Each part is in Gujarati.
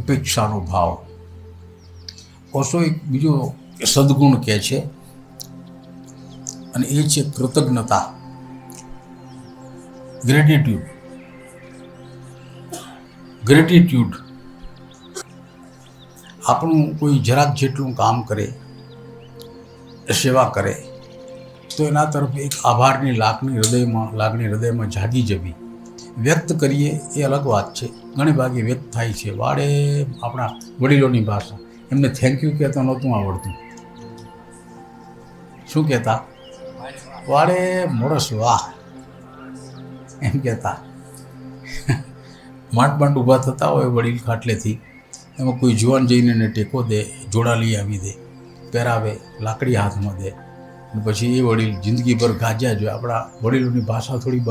અપેક્ષાનો ભાવ. ઓશો એક બીજો સદગુણ કહે છે અને એ છે કૃતજ્ઞતા, ગ્રેટિટ્યૂડ. આપણું કોઈ જરાક જેટલું કામ કરે, સેવા કરે, તો એના તરફ એક આભારની લાગણી હૃદયમાં જાગી જવી. વ્યક્ત કરીએ એ અલગ વાત છે, ઘણી ભાગે વ્યક્ત થાય છે. વાડે આપણા વડીલોની ભાષા, એમને થેન્ક યુ કહેતા નહોતું આવડતું. શું કહેતા? વાડે મોરસ વાહ એમ કહેતા. માંડ ઊભા થતા હોય વડીલ ખાટલેથી, એમાં કોઈ જુવાન જઈને એને ટેકો દે, જોડા લઈ આવી દે, પહેરાવે, લાકડી હાથમાં દે, અને પછી એ વડીલ જિંદગીભર ગાજ્યા જોઈએ. આપણા વડીલોની ભાષા થોડી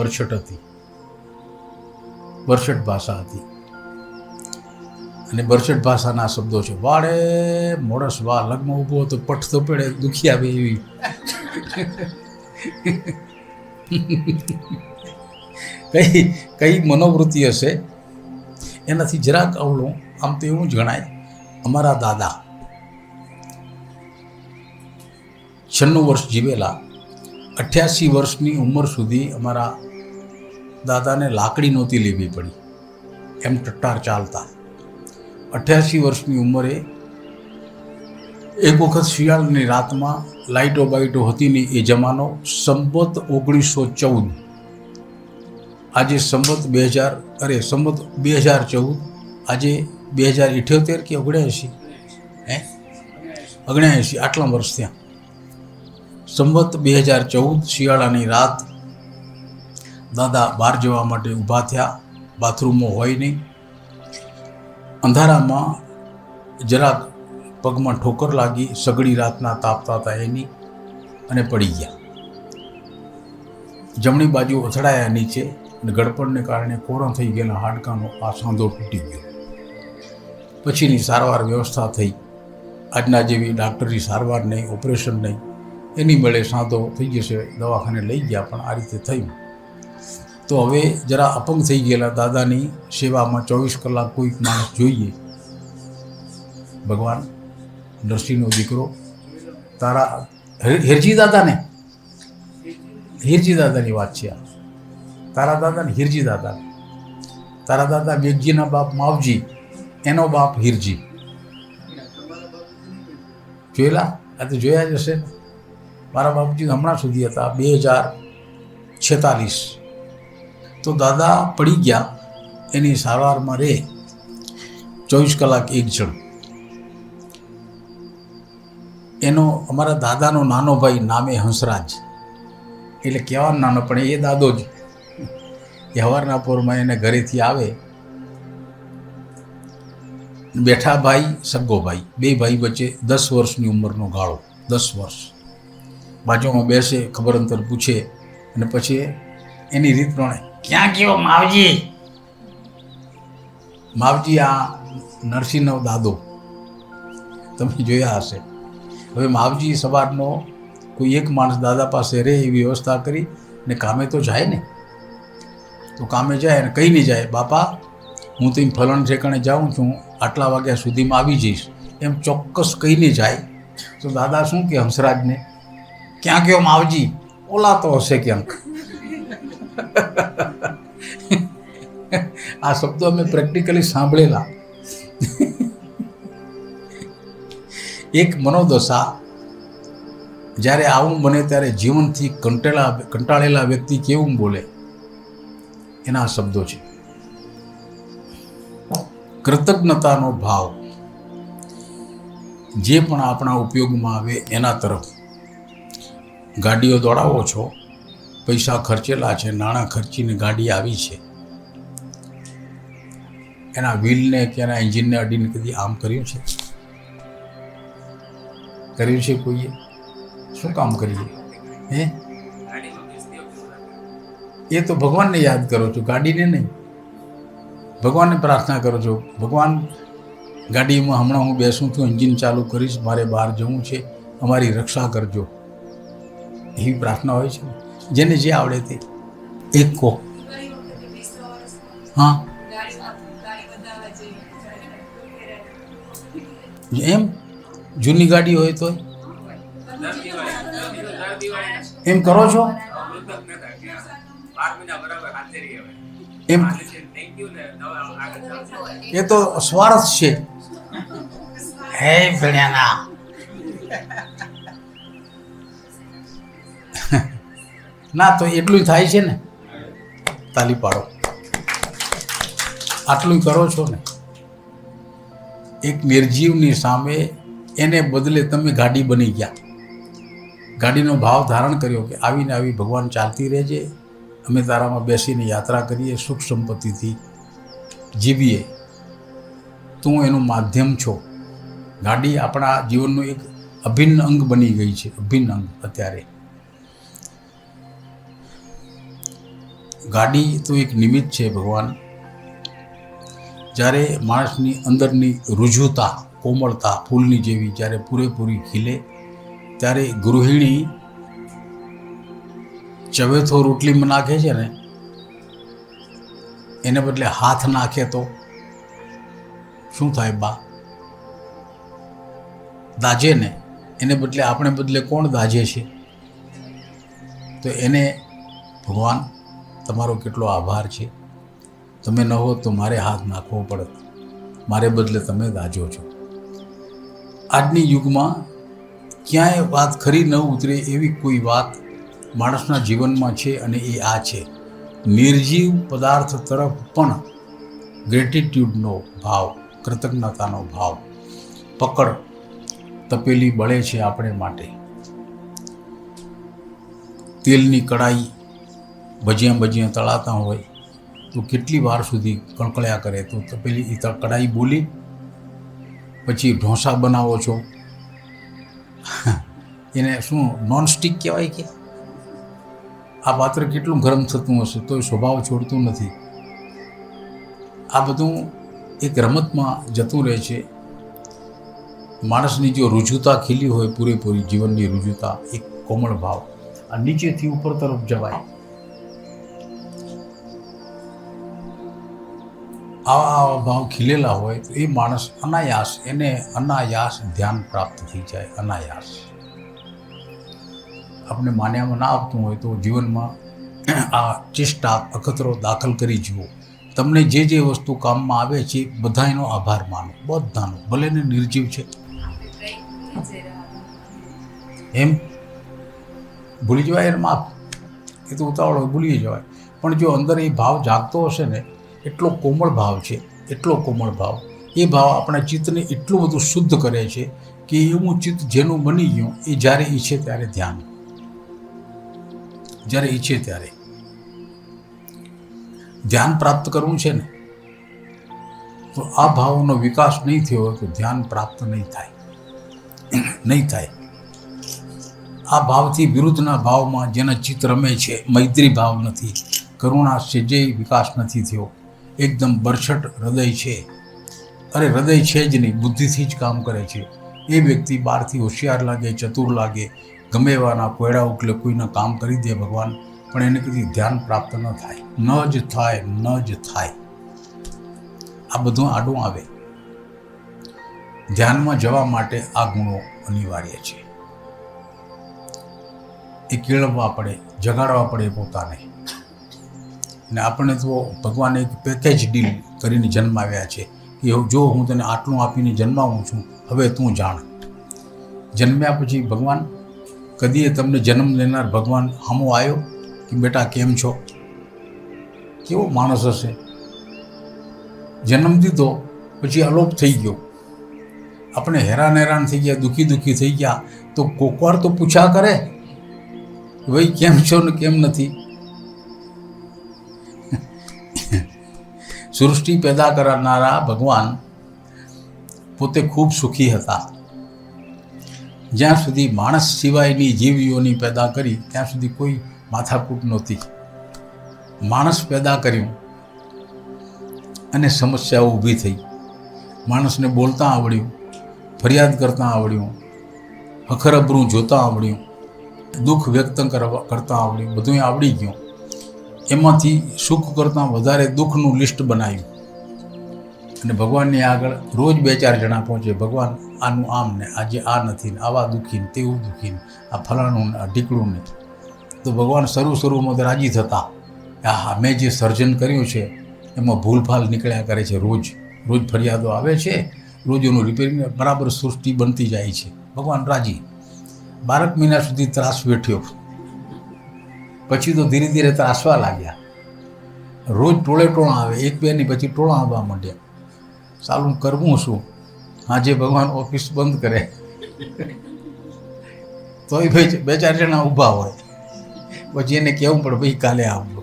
બરછટ ભાષા હતી. અને બરછટ ભાષાના શબ્દો છે. વાડે મોડસ વાહ, લગ્નમાં ઊભો તો પઠ તો પડે, દુખી આવે એવી. કઈ મનોવૃત્તિ હશે એનાથી જરાક અવળું. આમ તો એવું જ ગણાય. અમારા દાદા 96 વર્ષ જીવેલા. 88 વર્ષની ઉંમર સુધી અમારા દાદાને લાકડી નહોતી લેવી પડી, એમ ટટ્ટાર ચાલતા. 88 વર્ષની ઉંમરે એક વખત શિયાળની રાતમાં લાઇટો બાઇટો હતી નહીં એ જમાનો, સંવત 1914, આજે સંવત 2014, આજે 2078 કે 79, 79 આટલા વર્ષ થયા. સંવત 2014 શિયાળાની રાત દાદા બહાર જવા માટે ઊભા થયા. બાથરૂમો હોય નહીં. અંધારામાં જરાક પગમાં ઠોકર લાગી, સગડી રાતના તાપતા હતા એની, અને પડી ગયા. જમણી બાજુ અથડાયા નીચે, અને ગળપણને કારણે કોરો થઈ ગયેલા હાડકાનો આ સાંધો તૂટી ગયો. પછીની સારવાર વ્યવસ્થા થઈ. આજના જેવી ડાક્ટરી સારવાર નહીં, ઓપરેશન નહીં, એની મેળે સાંધો થઈ જશે, દવાખાને લઈ ગયા, પણ આ રીતે થયું. તો હવે જરા અપંગ થઈ ગયેલા દાદાની સેવામાં 24 કલાક કોઈક માણસ જોઈએ. ભગવાન નરસિંહનો દીકરો તારા હિરજી દાદાની વાત છે આ. તારા દાદા ને હિરજી દાદા. તારા દાદા વેગજીના બાપ માવજી, એનો બાપ હિરજી. જોયેલા? આ તો જોયા જ હશે. મારા બાપજી હમણાં સુધી હતા, 2046. તો દાદા પડી ગયા, એની સારવારમાં રહે 24 કલાક એક જણ. એનો અમારા દાદાનો નાનો ભાઈ નામે હંસરાજ, એટલે કહેવાનો નાનો પણ એ દાદો જ. એ હવારના પોરમાં એને ઘરેથી આવે, બેઠા ભાઈ સગ્ગો ભાઈ, બે ભાઈ વચ્ચે 10 વર્ષની ઉંમરનો ગાળો, 10 વર્ષ. બાજુમાં બેસે, ખબર અંતર પૂછે, અને પછી એની રીત પ્રમાણે ક્યાં ગયો માવજી? માવજી આ નરસિંહનો દાદો તમે જોયા હશે. હવે માવજી સવારનો કોઈ એક માણસ દાદા પાસે રહે એવી વ્યવસ્થા કરી, ને કામે તો જાય ને. તો કામે જાય અને કહીને જાય, બાપા હું તો ફલાણ ઠેકાણે જાઉં છું, આટલા વાગ્યા સુધીમાં આવી જઈશ, એમ ચોક્કસ કહીને જાય. તો દાદા શું કે હંસરાજને, ક્યાં ગયો માવજી? ઓલા તો હશે ક્યાંક. આ શબ્દો અમે પ્રેક્ટિકલી સાંભળેલા. એક મનોદશા, જ્યારે આવું બને ત્યારે જીવનથી કંટાળેલા વ્યક્તિ કેવું બોલે, એના શબ્દો છે. કૃતજ્ઞતાનો ભાવ, જે પણ આપણા ઉપયોગમાં આવે એના તરફ. ગાડીઓ દોડાવો છો, પૈસા ખર્ચેલા છે, નાણાં ખર્ચીને ગાડી આવી છે, એના વ્હીલને કે એના એન્જિનને અડીને કદી આમ કર્યું છે? કર્યું છે કોઈએ? શું કામ કરીએ? એ તો ભગવાનને યાદ કરો છો, ગાડીને નહીં. ભગવાનને પ્રાર્થના કરો છો, ભગવાન ગાડીમાં હમણાં હું બેસું છું, એન્જિન ચાલુ કરીશ, મારે બહાર જવું છે, અમારી રક્ષા કરજો. એવી પ્રાર્થના હોય છે. જેને જે આવડે તે એક કહો. હા, એમ જૂની ગાડી હોય તો એમ કરો છો? એમ એ તો સ્વાર્થ છે. હે ભણ્યાના ના તો એટલું થાય છે ને, તાલી પાડો. આટલું કરો છો ને. એક નિર્જીવની સામે એને બદલે તમે ગાડી બની ગયા. ગાડીનો ભાવ ધારણ કર્યો કે આવીને આવી ભગવાન ચાલતી રહેજે, અમે તારામાં બેસીને યાત્રા કરીએ, સુખ સંપત્તિથી જીવીએ. તું એનું માધ્યમ છો. ગાડી આપણા જીવનનું એક અભિન્ન અંગ બની ગઈ છે, અભિન્ન અંગ. અત્યારે ગાડી તો એક નિમિત્ત છે ભગવાન. જ્યારે માણસની અંદરની રુજુતા, કોમળતા ફૂલની જેવી જ્યારે પૂરેપૂરી ખીલે, ત્યારે ગૃહિણી ચવેથો રોટલીમાં નાખે છે ને, એને બદલે હાથ નાખે તો શું થાય બા? દાજે ને. એને બદલે આપણે બદલે કોણ દાજે છે? તો એને ભગવાન તમારો કેટલો આભાર છે. તમે ન હો તો મારે હાથ નાખવો પડે, મારે બદલે તમે દાજો છો. આજની યુગમાં ક્યાંય વાત ખરી ન ઉતરે એવી કોઈ વાત માણસના જીવનમાં છે, અને એ આ છે. નિર્જીવ પદાર્થ તરફ પણ ગ્રેટિટ્યૂડનો ભાવ, કૃતજ્ઞતાનો ભાવ. પકડ તપેલી બળે છે આપણે માટે. તેલની કડાઈ ભજીયા તળાતા હોય તો કેટલી વાર સુધી કણકળ્યા કરે, તો તપેલી એ કડાઈ બોલી. પછી ઢોસા બનાવો છો, એને શું નોનસ્ટિક કહેવાય કે? આ પાત્ર કેટલું ગરમ થતું હશે તો સ્વભાવ છોડતું નથી. આ બધું એક રમતમાં જતું રહે છે. માણસની જો રુજુતા ખીલી હોય, પૂરેપૂરી જીવનની રુજુતા, એક કોમળ ભાવ, આ નીચેથી ઉપર તરફ જવાય. આવા ભાવ ખીલેલા હોય તો એ માણસ અનાયાસ ધ્યાન પ્રાપ્ત થઈ જાય. અનાયાસ. આપણે માન્યામાં ના આપતું હોય તો જીવનમાં આ ચેષ્ટા, અખતરો દાખલ કરી જુઓ. તમને જે વસ્તુ કામમાં આવે છે બધાનો આભાર માનો, બધાનો. ભલે ને નિર્જીવ છે એમ ભૂલી જવાય, એને માફ. એ તો ઉતાવળ હોય, ભૂલી જવાય. પણ જો અંદર એ ભાવ જાગતો હશે ને, એટલો કોમળ ભાવ છે, એટલો કોમળ ભાવ. એ ભાવ આપણા ચિત્તને એટલું બધું શુદ્ધ કરે છે કે એવું ચિત્ત જેનું બની ગયું એ જ્યારે ઈચ્છે ત્યારે ધ્યાન, જ્યારે ઈચ્છે ત્યારે ધ્યાન પ્રાપ્ત કરવું છે ને, તો આ ભાવનો વિકાસ નહીં થયો હોય તો ધ્યાન પ્રાપ્ત નહીં થાય. આ ભાવથી વિરુદ્ધના ભાવમાં જેના ચિત્ત રમે છે, મૈત્રી ભાવ નથી, કરુણા સેજે વિકાસ નથી થયો, એકદમ બરછટ હૃદય છે. અરે હૃદય છે જ નહીં, બુદ્ધિથી જ કામ કરે છે. એ વ્યક્તિ બહારથી હોશિયાર લાગે, ચતુર લાગે, ગમે એવાના કોયડા ઉકલે, કોઈના કામ કરી દે ભગવાન, પણ એને કદી ધ્યાન પ્રાપ્ત ન થાય. ન જ થાય. આ બધું આડું આવે. ધ્યાનમાં જવા માટે આ ગુણો અનિવાર્ય છે. એ કેળવવા પડે, જગાડવા પડે પોતાને. અને આપણે તો ભગવાને એક પેકેજ ડીલ કરીને જન્માવ્યા છે કે જો હું તને આટલું આપીને જન્માવું છું, હવે તું જાણ. જન્મ્યા પછી ભગવાન કદીએ તમને જન્મ લેનાર ભગવાન સામો આવ્યો કે બેટા કેમ છો? કેવો માણસ હશે? જન્મ દીધો પછી અલોપ થઈ ગયો. આપણે હેરાન થઈ ગયા, દુઃખી થઈ ગયા, તો કોકવાર તો પૂછા કરે ભાઈ કેમ છો ને કેમ નથી. સૃષ્ટિ પેદા કરનારા ભગવાન પોતે ખૂબ સુખી હતા. જ્યાં સુધી માણસ સિવાયની જીવીઓની પેદા કરી ત્યાં સુધી કોઈ માથાકૂટ નહોતી. માણસ પેદા કર્યું અને સમસ્યાઓ ઊભી થઈ. માણસને બોલતા આવડ્યું, ફરિયાદ કરતાં આવડ્યું, હખરબરું જોતાં આવડ્યું, દુઃખ વ્યક્ત કરતાં આવડ્યું, બધું આવડી ગયું. એમાંથી સુખ કરતાં વધારે દુઃખનું લિસ્ટ બનાવ્યું અને ભગવાનની આગળ રોજ 2-4 જણા પહોંચે. ભગવાન આનું આમ ને આજે આ નથી ને આવા દુઃખી ને તેવું દુઃખી ને આ ફલાણું ને આ ઢીકડું ને. તો ભગવાન શરૂમાં રાજી થતા કે હા મેં જે સર્જન કર્યું છે એમાં ભૂલભાલ નીકળ્યા કરે છે. રોજ ફરિયાદો આવે છે, રોજ એનું રિપેરિંગ બરાબર સૃષ્ટિ બનતી જાય છે. ભગવાન રાજી. 12 મહિના સુધી ત્રાસ વેઠ્યો, પછી તો ધીરે ધીરે ત્રાસવા લાગ્યા. રોજ ટોળા આવે, એક બે ની પછી ટોળા આવવા માંડ્યા. સાલું કરવું શું? આજે ભગવાન ઓફિસ બંધ કરે તોય ભાઈ 2-4 જણા ઊભા હોય, પછી એને કહેવું પડે ભાઈ કાલે આવજો.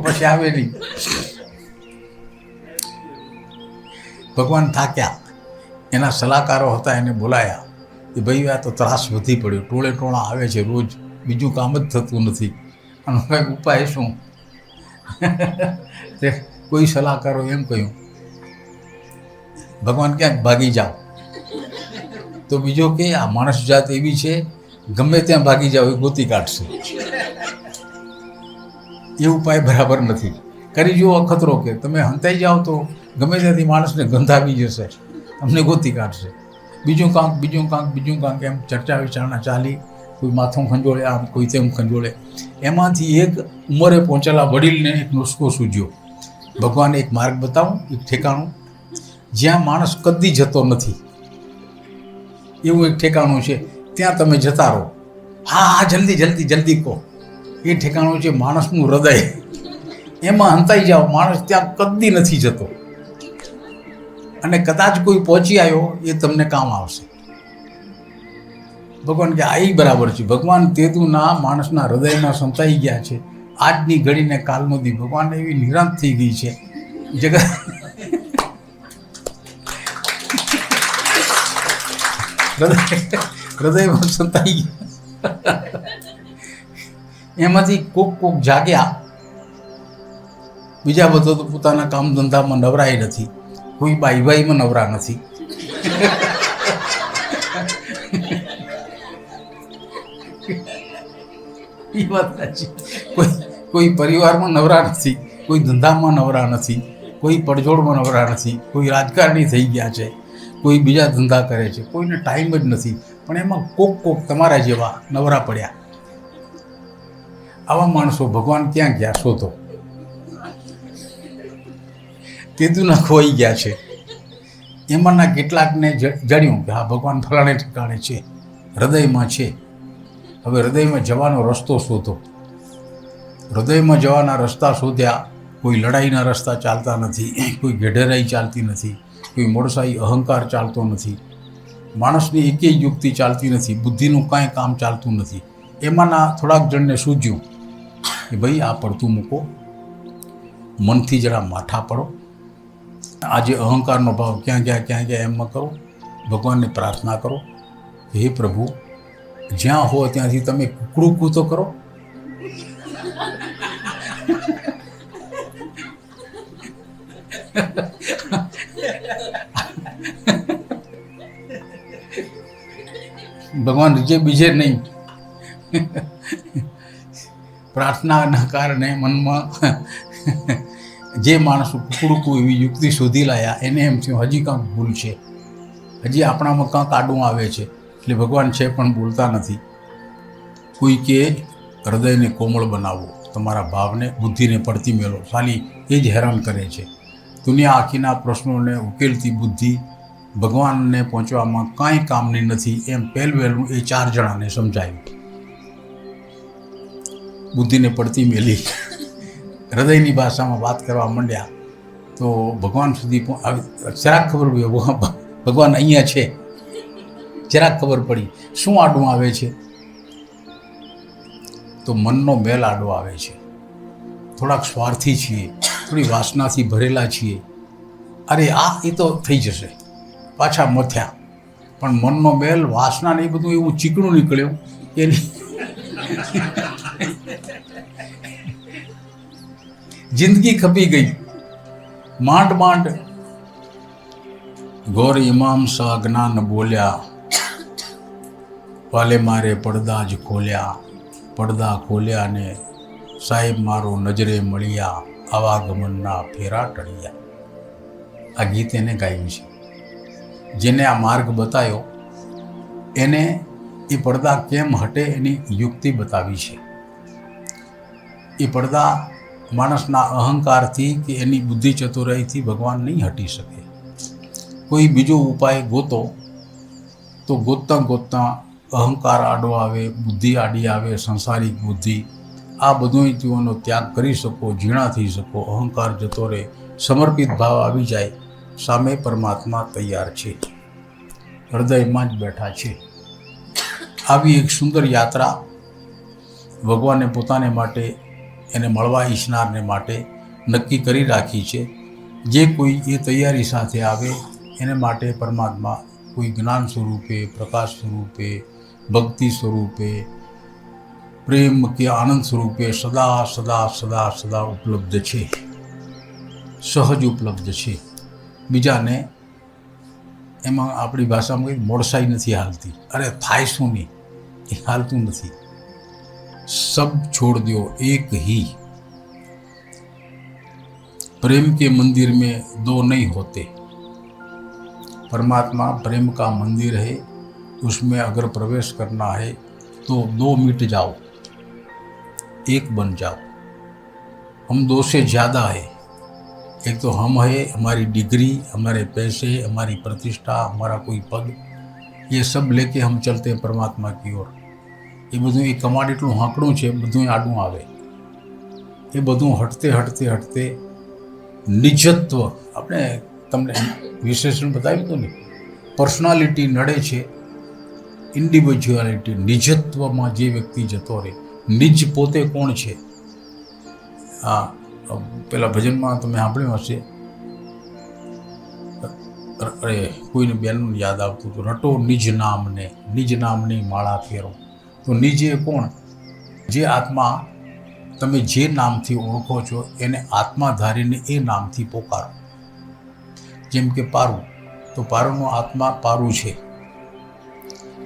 પછી આવે નહીં. ભગવાન થાક્યા. એના સલાહકારો હતા, એને બોલાયા કે ભાઈ આ તો ત્રાસ વધી પડ્યો, ટોળા આવે છે રોજ, બીજું કામ જ થતું નથી, આનો કંઈક ઉપાય શું? તે કોઈ સલાહકારો એમ કહ્યું ભગવાન ક્યાંક ભાગી જાઓ. તો બીજો કે આ માણસ જાત એવી છે, ગમે ત્યાં ભાગી જાઓ એ ગોતી કાઢશે. એ ઉપાય બરાબર નથી. કરી જુઓ અખતરો કે તમે હંતાઈ જાઓ તો ગમે ત્યાંથી માણસને ગંધ આવી જશે, તમને ગોતી કાઢશે. બીજું કાંક એમ ચર્ચા વિચારણા ચાલી. કોઈ માથું ખંજોળે, આમ કોઈ તેમ ખંજોળે. એમાંથી એક ઉંમરે પહોંચેલા વડીલને એક નુસ્ખો સૂઝ્યો. ભગવાને એક માર્ગ બતાવું, એક ઠેકાણું જ્યાં માણસ કદી જતો નથી, એવું એક ઠેકાણું છે. ત્યાં તમે જતા રહો. હા જલ્દી કહો. એ ઠેકાણું છે માણસનું હૃદય. એમાં હંતાઈ જાઓ, માણસ ત્યાં કદી નથી જતો. અને કદાચ કોઈ પહોંચી આવ્યો એ તમને કામ આવશે. ભગવાન કે આ બરાબર છે. ભગવાન તેતુના માણસના હૃદયમાં સંતાઈ ગયા છે. આજની ઘડીને કાલનો દી ભગવાનને એવી નિરાંત થઈ ગઈ છે જગત. હૃદયમાં સંતાઈ ગયા. એમાંથી કોક જાગ્યા. બીજા બધો તો પોતાના કામ ધંધામાં નવરાય નથી, કોઈ બાઈમાં નવરા નથી. એ વાત સાચી. કોઈ પરિવારમાં નવરા નથી, કોઈ ધંધામાં નવરા નથી, કોઈ પડજોડમાં નવરા નથી, કોઈ રાજકારણી થઈ ગયા છે, કોઈ બીજા ધંધા કરે છે, કોઈને ટાઈમ જ નથી. પણ એમાં કોક તમારા જેવા નવરા પડ્યા. આવા માણસો ભગવાન ક્યાં ગયા શોધો. કેતુના ખોઈ ગયા છે. એમાંના કેટલાકને જાણ્યું કે હા ભગવાન ફલાણે ઠેકાણે છે, હૃદયમાં છે. હવે હૃદયમાં જવાનો રસ્તો શોધો. હૃદયમાં જવાના રસ્તા શોધ્યા. કોઈ લડાઈના રસ્તા ચાલતા નથી, કોઈ ગેઢેરાઈ ચાલતી નથી, કોઈ મોડસાઈ અહંકાર ચાલતો નથી, માણસની એકેય યુક્તિ ચાલતી નથી, બુદ્ધિનું કાંઈ કામ ચાલતું નથી. એમાંના થોડાક જણને સૂઝ્યું કે ભાઈ આ પડતું મૂકો, મનથી જરા માઠા પડો. આજે અહંકારનો ભાવ ક્યાં ગયા એમમાં કરો. ભગવાનને પ્રાર્થના કરો કે હે પ્રભુ, જ્યાં હો ત્યાંથી તમે કૂકડું તો કરો. ભગવાન રીજે બીજે નહીં. પ્રાર્થનાના કારણે મનમાં જે માણસો કુકડુકું એવી યુક્તિ શોધી લાયા, એને એમ થયું હજી કાંક ભૂલ છે, હજી આપણામાં કાંક આડું આવે છે, એટલે ભગવાન છે પણ બોલતા નથી. કોઈ કે હૃદયને કોમળ બનાવો, તમારા ભાવને બુદ્ધિને પડતી મેળો. ખાલી એ જ હેરાન કરે છે. દુનિયા આખીના પ્રશ્નોને ઉકેલતી બુદ્ધિ ભગવાનને પહોંચવામાં કાંઈ કામની નથી. એમ પહેલું એ 4 જણાને સમજાયું. બુદ્ધિને પડતી મેલી હૃદયની ભાષામાં વાત કરવા માંડ્યા તો ભગવાન સુધી જરાક ખબર પડી ભગવાન અહીંયા છે. જરાક ખબર પડી શું આડું આવે છે, તો મનનો મેલ આડો આવે છે. થોડાક સ્વાર્થી છીએ, થોડી વાસનાથી ભરેલા છીએ. અરે એ તો થઈ જશે, પાછા મથ્યા. પણ મનનો મેલ, વાસના ને એ બધું એવું ચીકણું નીકળ્યું એની જિંદગી ખપી ગઈ. માંડ ગોર ઇમામ શાહ જ્ઞાન બોલ્યા, વાલે મારે પડદા જ ખોલ્યા. પડદા ખોલ્યા ને સાહેબ મારો નજરે મળ્યા, આવાગમનના ફેરા ટળ્યા. આ ગીત એને ગાયું છે. જેને આ માર્ગ બતાવ્યો એને એ પડદા કેમ હટે એની યુક્તિ બતાવી છે. એ પડદા માણસના અહંકારથી કે એની બુદ્ધિ ચતુરાઈથી ભગવાન નહીં હટી શકે. કોઈ બીજો ઉપાય ગોતો તો ગોતતા અહંકાર આડો આવે, બુદ્ધિ આડી આવે, સંસારિક બુદ્ધિ. આ બધુંનો ત્યાગ કરી શકો, ઝીણા થઈ શકો, અહંકાર જતો રહે, સમર્પિત ભાવ આવી જાય, સામે પરમાત્મા તૈયાર છે, હૃદયમાં જ બેઠા છે. આવી એક સુંદર યાત્રા ભગવાને પોતાને માટે, એને મળવા ઈચ્છનારને માટે નક્કી કરી રાખી છે. જે કોઈ એ તૈયારી સાથે આવે એને માટે પરમાત્મા કોઈ જ્ઞાન સ્વરૂપે, પ્રકાશ સ્વરૂપે, ભક્તિ સ્વરૂપે, પ્રેમ કે આનંદ સ્વરૂપે સદા સદા સદા સદા ઉપલબ્ધ છે, સહજ ઉપલબ્ધ છે. બીજાને એમાં આપણી ભાષામાં કંઈ મોડસાઈ નથી હાલતી. અરે થાય શું નહીં, એ હાલતું નથી. સબ છોડ દો એક ही, प्रेम के मंदिर में दो नहीं होते. परमात्मा प्रेम का मंदिर है, उसमें अगर प्रवेश करना है तो दो मिट जाओ, एक बन जाओ. हम दो से ज़्यादा है. एक तो हम है, हमारी डिग्री, हमारे पैसे, हमारी प्रतिष्ठा, हमारा कोई पद, ये सब लेके हम चलते हैं परमात्मा की ओर. એ બધું એ કમાડ એટલું હાંકડું છે, બધું આડું આવે. એ બધું હટતે હટતે હટતે નિજત્વ, આપણે તમને વિશેષણ બતાવ્યું હતું ને, પર્સનાલિટી નડે છે, ઇન્ડિવિજ્યુઆલિટી, નિજત્વમાં જે વ્યક્તિ જતો રહે. નિજ પોતે કોણ છે? હા, પેલા ભજનમાં તમે સાંભળ્યું હશે, અરે કોઈને બેનનું યાદ આવતું હતું, રટો નિજ નામને, નિજ નામની માળા ફેરો. તો નિજ એ કોણ? જે આત્મા તમે જે નામથી ઓળખો છો એને આત્મા ધારીને એ નામથી પોકારો. જેમ કે પારું, તો પારુંનો આત્મા પારું છે.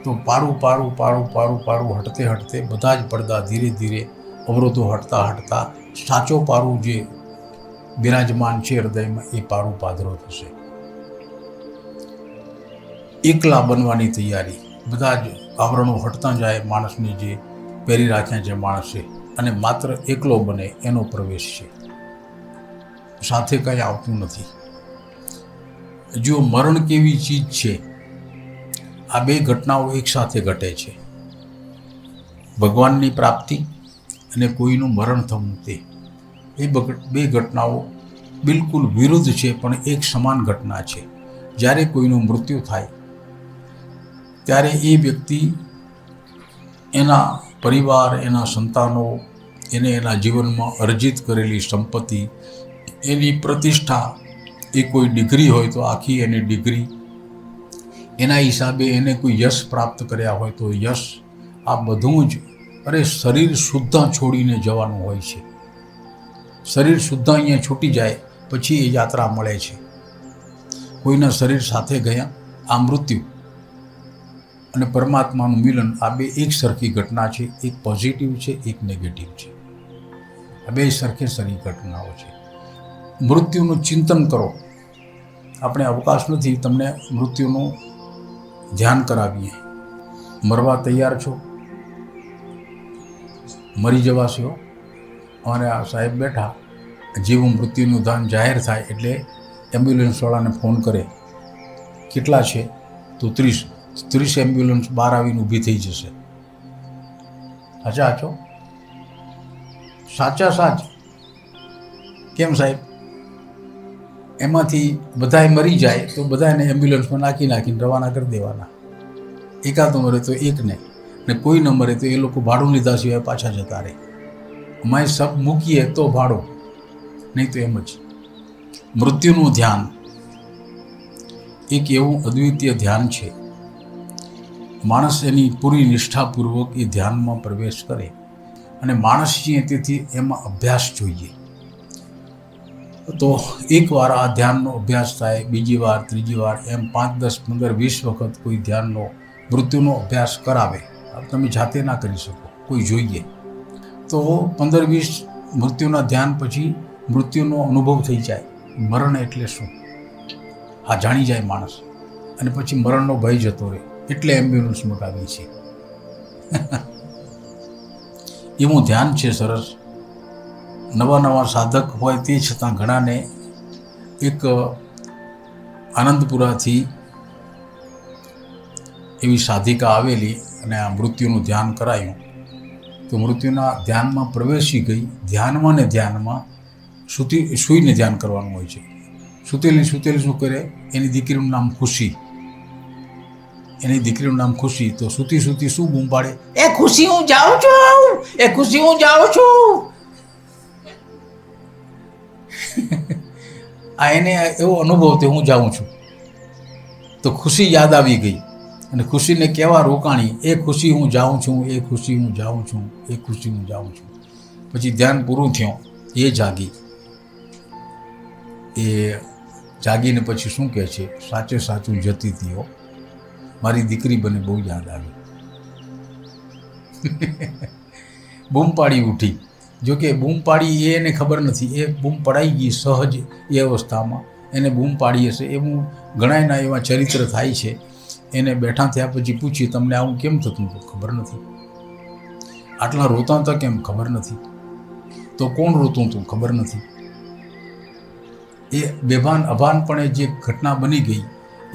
તો પારું પારું પારું પારું પારું હટતે હટતે બધા જ પડદા ધીરે ધીરે અવરોધો હટતા હટતા સાચો પારું જે બિરાજમાન છે હૃદયમાં, એ પારું પાધરો થશે. એકલા બનવાની તૈયારી, બધા જ આવરણો હટતા જાય માણસની, જે પહેરી રાખ્યા છે માણસે, અને માત્ર એકલો બને એનો પ્રવેશ છે. સાથે કંઈ આવતું નથી. જો મરણ કેવી ચીજ છે, આ બે ઘટનાઓ એકસાથે ઘટે છે. ભગવાનની પ્રાપ્તિ અને કોઈનું મરણ થવું, તે એ બે ઘટનાઓ બિલકુલ વિરુદ્ધ છે, પણ એક સમાન ઘટના છે. જ્યારે કોઈનું મૃત્યુ થાય ત્યારે એ વ્યક્તિ એના પરિવાર, એના સંતાનો, એને એના જીવનમાં અર્જિત કરેલી સંપત્તિ, એની પ્રતિષ્ઠા, એ કોઈ ડિગ્રી હોય તો આખી એની ડિગ્રી, એના હિસાબે એને કોઈ યશ પ્રાપ્ત કર્યા હોય તો યશ, આ બધું જ, અરે શરીર શુદ્ધ છોડીને જવાનું હોય છે. શરીર શુદ્ધ અહીંયા છૂટી જાય પછી એ યાત્રા મળે છે. કોઈના શરીર સાથે ગયા, આ મૃત્યુ અને પરમાત્માનું મિલન, આ બે એક સરખી ઘટના છે. એક પોઝિટિવ છે, એક નેગેટિવ છે. આ બે સરખે સરખી ઘટનાઓ છે. મૃત્યુનું ચિંતન કરો. આપણે અવકાશ નથી, તમને મૃત્યુનું ધ્યાન કરાવીએ. મરવા તૈયાર છો? મરી જવાશે હો. અમારે આ સાહેબ બેઠા, જેવું મૃત્યુનું ધાન જાહેર થાય એટલે એમ્બ્યુલન્સવાળાને ફોન કરે, કેટલા છે? તો 30 એમ્બ્યુલન્સ બહાર આવીને ઊભી થઈ જશે. સાચા છો? સાચ. કેમ સાહેબ? એમાંથી બધાય મરી જાય તો બધાને એમ્બ્યુલન્સમાં નાખીને રવાના કરી દેવાના. એકાદ મરે તો એકને, ને કોઈ ન મરે તો એ લોકો ભાડું લીધા સિવાય પાછા જતા રહે. અમારે સબ મૂકીએ તો ભાડું, નહીં તો એમ જ. મૃત્યુનું ધ્યાન એક એવું અદ્વિતીય ધ્યાન છે. માણસ એની પૂરી નિષ્ઠાપૂર્વક એ ધ્યાનમાં પ્રવેશ કરે, અને માણસ છીએ તેથી એમાં અભ્યાસ જોઈએ. તો એકવાર આ ધ્યાનનો અભ્યાસ થાય, બીજી વાર, ત્રીજી વાર, એમ 5, 10, 15, 20 વખત કોઈ ધ્યાનનો, મૃત્યુનો અભ્યાસ કરાવે. તમે જાતે ના કરી શકો, કોઈ જોઈએ. તો 15-20 મૃત્યુના ધ્યાન પછી મૃત્યુનો અનુભવ થઈ જાય. મરણ એટલે શું? આ જાણી જાય માણસ, અને પછી મરણનો ભય જતો રહે, એટલે એમ્બ્યુલન્સ મગાવી છે. એવું ધ્યાન છે સરસ. નવા નવા સાધક હોય તે છતાં ઘણાને એક આનંદપુરાથી એવી સાધિકા આવેલી અને આ મૃત્યુનું ધ્યાન કરાયું, તો મૃત્યુના ધ્યાનમાં પ્રવેશી ગઈ. ધ્યાનમાં ને ધ્યાનમાં સૂઈને ધ્યાન કરવાનું હોય છે. સૂતેલી શું કરે, એની દીકરીનું નામ ખુશી. એની દીકરીનું નામ ખુશી. તો સૂતી શું બૂમ પાડે, એ ખુશી હું જાઉં છું, એ ખુશી હું જાઉં છું. આ એને એવો અનુભવ થયો હું જાઉં છું. તો ખુશી યાદ આવી ગઈ અને ખુશીને કહેવા રોકાણી, એ ખુશી હું જાઉં છું, એ ખુશી હું જાઉં છું, એ ખુશી હું જાઉં છું. પછી ધ્યાન પૂરું થયું, એ જાગી. એ જાગીને પછી શું કહે છે, સાચે સાચું જતી હતી હો, મારી દીકરી બને બહુ યાદ આવી. બૂમ પાડી ઉઠી. જોકે બૂમ પાડી એ એને ખબર નથી, એ બૂમ પડાઈ ગઈ સહજ એ અવસ્થામાં. એને બૂમ પાડી હશે એવું ઘણાયના એવા ચરિત્ર થાય છે. એને બેઠા થયા પછી પૂછ્યું, તમને આવું કેમ થતું હતું? ખબર નથી. આટલા રોતા હતા કેમ? ખબર નથી. તો કોણ રોતું હતું? ખબર નથી. એ બેભાન અભાનપણે જે ઘટના બની ગઈ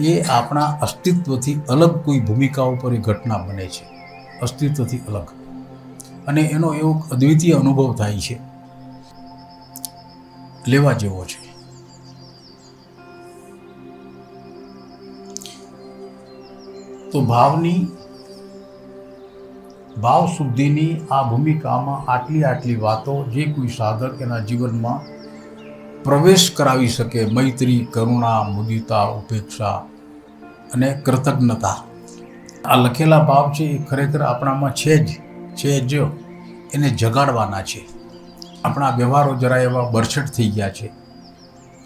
એ આપણા અસ્તિત્વથી અલગ કોઈ ભૂમિકા ઉપર એ ઘટના બને છે, અસ્તિત્વથી અલગ. અને એનો એવો અદ્વિતીય અનુભવ થાય છે, લેવા જેવો છે. તો ભાવ શુદ્ધિની આ ભૂમિકામાં આટલી વાતો જે કોઈ સાધક એના જીવનમાં પ્રવેશ કરાવી શકે, મૈત્રી, કરુણા, મુદિતા, ઉપેક્ષા અને કૃતજ્ઞતા, આ લખેલા ભાવ છે એ ખરેખર આપણામાં છે જ એને જગાડવાના છે. આપણા વ્યવહારો જરા એવા બરછટ થઈ ગયા છે.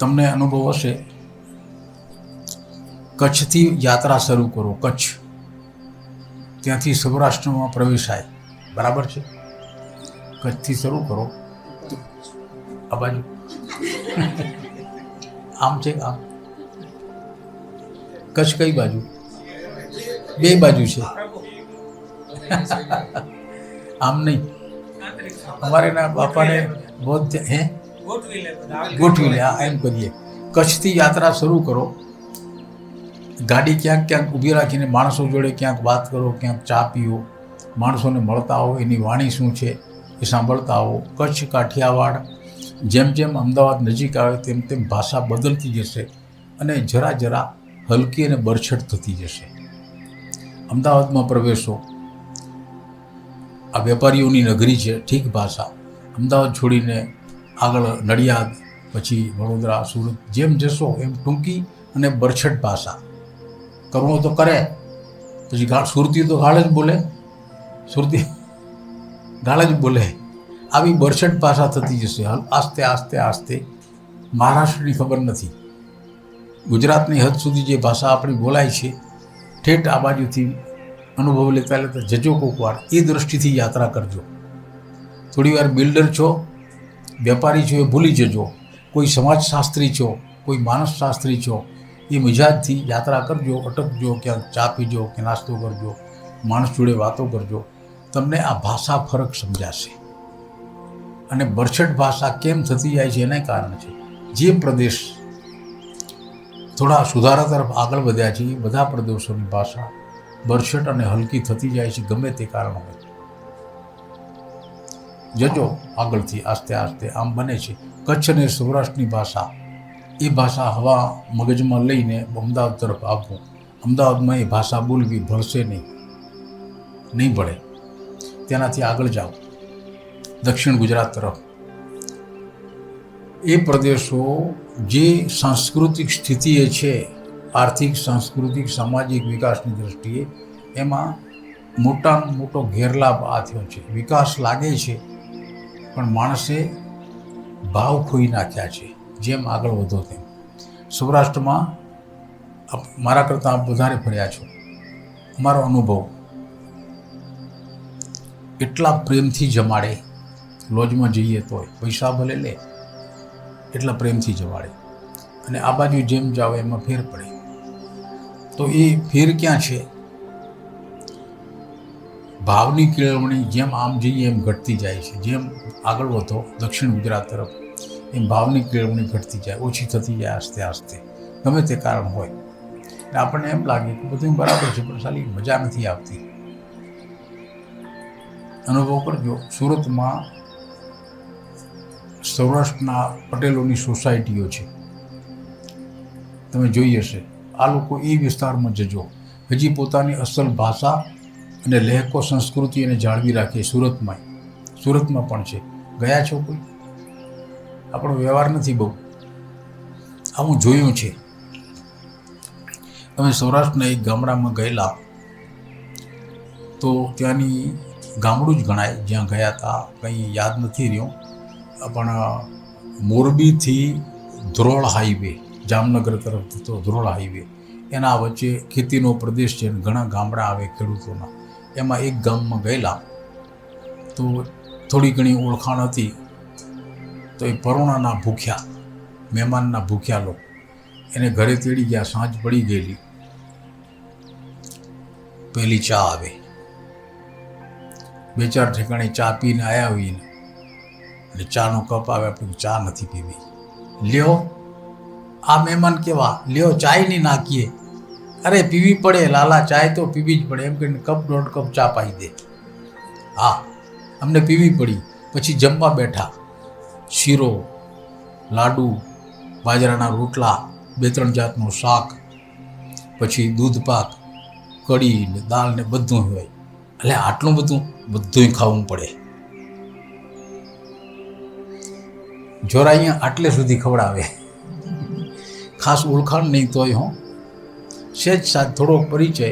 તમને અનુભવ હશે, કચ્છથી યાત્રા શરૂ કરો, કચ્છ, ત્યાંથી સૌરાષ્ટ્રમાં પ્રવેશાય, બરાબર છે? કચ્છથી શરૂ કરો, આ બાજુ આમ છે, આમ કચ્છ કઈ બાજુ? બે બાજુ છે. આમ નહીં, અમારે ના બાપાને બૌદ્ધ ગોઠવી લે. એમ કરીએ, કચ્છથી યાત્રા શરૂ કરો. ગાડી ક્યાંક ઊભી રાખીને માણસો જોડે ક્યાંક વાત કરો, ક્યાંક ચા પીઓ, માણસોને મળતા હો, એની વાણી શું છે એ સાંભળતા હો. કચ્છ, કાઠિયાવાડ, જેમ અમદાવાદ નજીક આવે તેમ ભાષા બદલતી જશે અને જરા હલકી અને બરછટ થતી જશે. અમદાવાદમાં પ્રવેશો, આ વેપારીઓની નગરી છે, ઠીક ભાષા. અમદાવાદ છોડીને આગળ નડિયાદ, પછી વડોદરા, સુરત, જેમ જશો એમ ટૂંકી અને બરછટ ભાષા. કરવો તો કરે, પછી સુરતી તો ગાળ જ બોલે, સુરતી ગાળ જ બોલે. આવી બરછટ ભાષા થતી જશે, આસ્તે. મહારાષ્ટ્રની ખબર નથી, ગુજરાતની હદ સુધી જે ભાષા આપણી બોલાય છે, ઠેઠ આ બાજુથી અનુભવ લેતા જજો કોક વાર. એ દૃષ્ટિથી યાત્રા કરજો. થોડી વાર બિલ્ડર છો, વેપારી છો એ ભૂલી જજો. કોઈ સમાજશાસ્ત્રી છો, કોઈ માનસશાસ્ત્રી છો, એ મિજાજથી યાત્રા કરજો. અટકજો, ક્યાંક ચા પીજો કે નાસ્તો કરજો, માણસ જોડે વાતો કરજો. તમને આ ભાષા ફરક સમજાશે. અને બરછટ ભાષા કેમ થતી જાય છે એના કારણ છે, જે પ્રદેશ થોડા સુધારા તરફ આગળ વધ્યા છે એ બધા પ્રદેશોની ભાષા બરછટ અને હલકી થતી જાય છે, ગમે તે કારણ હોય. જજો આગળથી, આસ્તે આમ બને છે. કચ્છ અને સૌરાષ્ટ્રની ભાષા, એ ભાષા હવા મગજમાં લઈને અમદાવાદ તરફ આવવું. અમદાવાદમાં એ ભાષા બોલવી ભળશે નહીં ભળે. તેનાથી આગળ જાઓ દક્ષિણ ગુજરાત તરફ. એ પ્રદેશો જે સાંસ્કૃતિક સ્થિતિએ છે, આર્થિક, સાંસ્કૃતિક, સામાજિક વિકાસની દૃષ્ટિએ, એમાં મોટામાં મોટો ગેરલાભ આ થયો છે. વિકાસ લાગે છે પણ માણસે ભાવ ખોઈ નાખ્યા છે. જેમ આગળ વધો તેમ. સૌરાષ્ટ્રમાં મારા કરતાં આપ વધારે ફર્યા છો. અમારો અનુભવ, એટલા પ્રેમથી જમાડે, લોજમાં જઈએ તોય પૈસા ભલે લે, એટલા પ્રેમથી જમાડે. અને આ બાજુ જેમ જાઓ એમાં ફેર પડે. તો એ ફેર ક્યાં છે? ભાવની કેળવણી જેમ આમ જઈએ એમ ઘટતી જાય છે. જેમ આગળ વધો દક્ષિણ ગુજરાત તરફ એમ ભાવની કેળવણી ઘટતી જાય, ઓછી થતી જાય આસ્તે આસ્તે, ગમે તે કારણ હોય. એટલે આપણને એમ લાગે કે બધું બરાબર છે, પણ સાલી મજા નથી આવતી. અનુભવ કરજો. સુરતમાં સૌરાષ્ટ્રના પટેલોની સોસાયટીઓ છે, તમે જોઈ હશે. આ લોકો એ વિસ્તારમાં જજો, હજી પોતાની અસલ ભાષા અને લહેકો સંસ્કૃતિ એને જાળવી રાખે. સુરતમાં પણ છે. ગયા છો કોઈ? આપણો વ્યવહાર નથી બહુ. આ હું જોયું છે. તમે સૌરાષ્ટ્રના એક ગામડામાં ગયેલા તો ત્યાંની ગામડું જ ગણાય જ્યાં ગયા હતા, કંઈ યાદ નથી રહ્યું. પણ મોરબીથી ધ્રોળ હાઈવે, જામનગર તરફ તો ધ્રોળ હાઈવે, એના વચ્ચે ખેતીનો પ્રદેશ છે, ઘણા ગામડા આવે ખેડૂતોના. એમાં એક ગામમાં ગયેલા તો થોડી ઘણી ઓળખાણ હતી. તો એ પરોણાના ભૂખ્યા, મહેમાનના ભૂખ્યા લોકો એને ઘરે તેડી ગયા. સાંજ પડી ગયેલી, પહેલી ચા આવે. 2-4 ઠેકાણે ચા પીને આવ્યા હોઈને એટલે ચાનો કપ આવે, આપણે ચા નથી પીવી. લ્યો, આ મહેમાન કેવા, લ્યો ચાય નહીં નાખીએ. અરે પીવી પડે લાલા, ચાય તો પીવી જ પડે, એમ કહીને 1-1.5 કપ ચા પાઈ દે. હા, અમને પીવી પડી. પછી જમવા બેઠા. શીરો, લાડુ, બાજરાના રોટલા, 2-3 જાતનું શાક, પછી દૂધ પાક, કઢી ને દાળ ને બધું હોય. એટલે આટલું બધું ખાવું પડે. જોરા અહીંયા આટલે સુધી ખવડાવે. ખાસ ઓળખાણ નહીં તોય હો, સહેજ સાથ થોડોક પરિચય.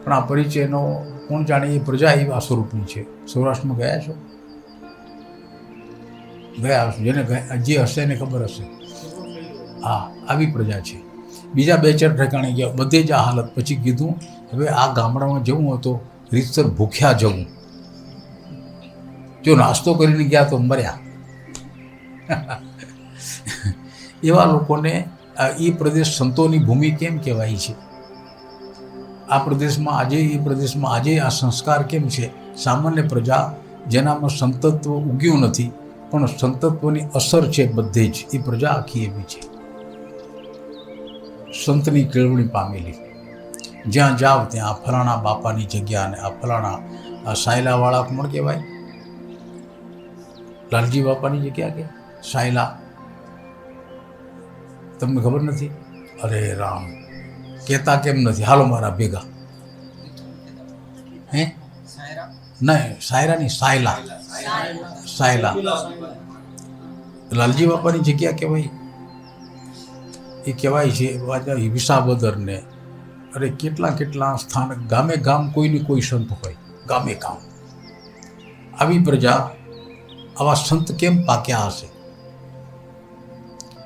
પણ આ પરિચયનો કોણ જાણે એ પ્રજા એવા સ્વરૂપની છે. સૌરાષ્ટ્રમાં ગયા છો? ગયા હશો. જેને જે હશે એને ખબર હશે. હા, આવી પ્રજા છે. બીજા 2-4 ઠેકાણે ગયા, બધે જ આ હાલત. પછી કીધું હવે આ ગામડામાં જવું હોય તો રીતસર ભૂખ્યા જવું. જો નાસ્તો કરીને ગયા તો મર્યા. એવા લોકોને એ પ્રદેશ સંતોની ભૂમિ કેમ કહેવાય છે? આ પ્રદેશમાં આજે આ સંસ્કાર કેમ છે? સામાન્ય પ્રજા જેનામાં સંતત્વ ઉગ્યું નથી, પણ સંતત્વની અસર છે બધે જ, એ પ્રજા આખી એવી છે. સંતની કેળવણી પામેલી. જ્યાં જાવ ત્યાં ફલાણા બાપાની જગ્યા ને આ ફલાણા સાયલાવાળા કોણ કહેવાય? લાલજી બાપાની જગ્યા કે સાયલા, તમને ખબર નથી? અરે રામ, કહેતા કેમ નથી? હાલો મારા ભેગા. હે નહીં, સાયરાની સાયલા. લાલજી બાપાની જગ્યા કહેવાય. એ કહેવાય છે વિસાવદરને. અરે કેટલા સ્થાનક, ગામે ગામ કોઈને કોઈ સંત હોય, ગામે ગામ. આવી પ્રજા, આવા સંત કેમ પાક્યા હશે?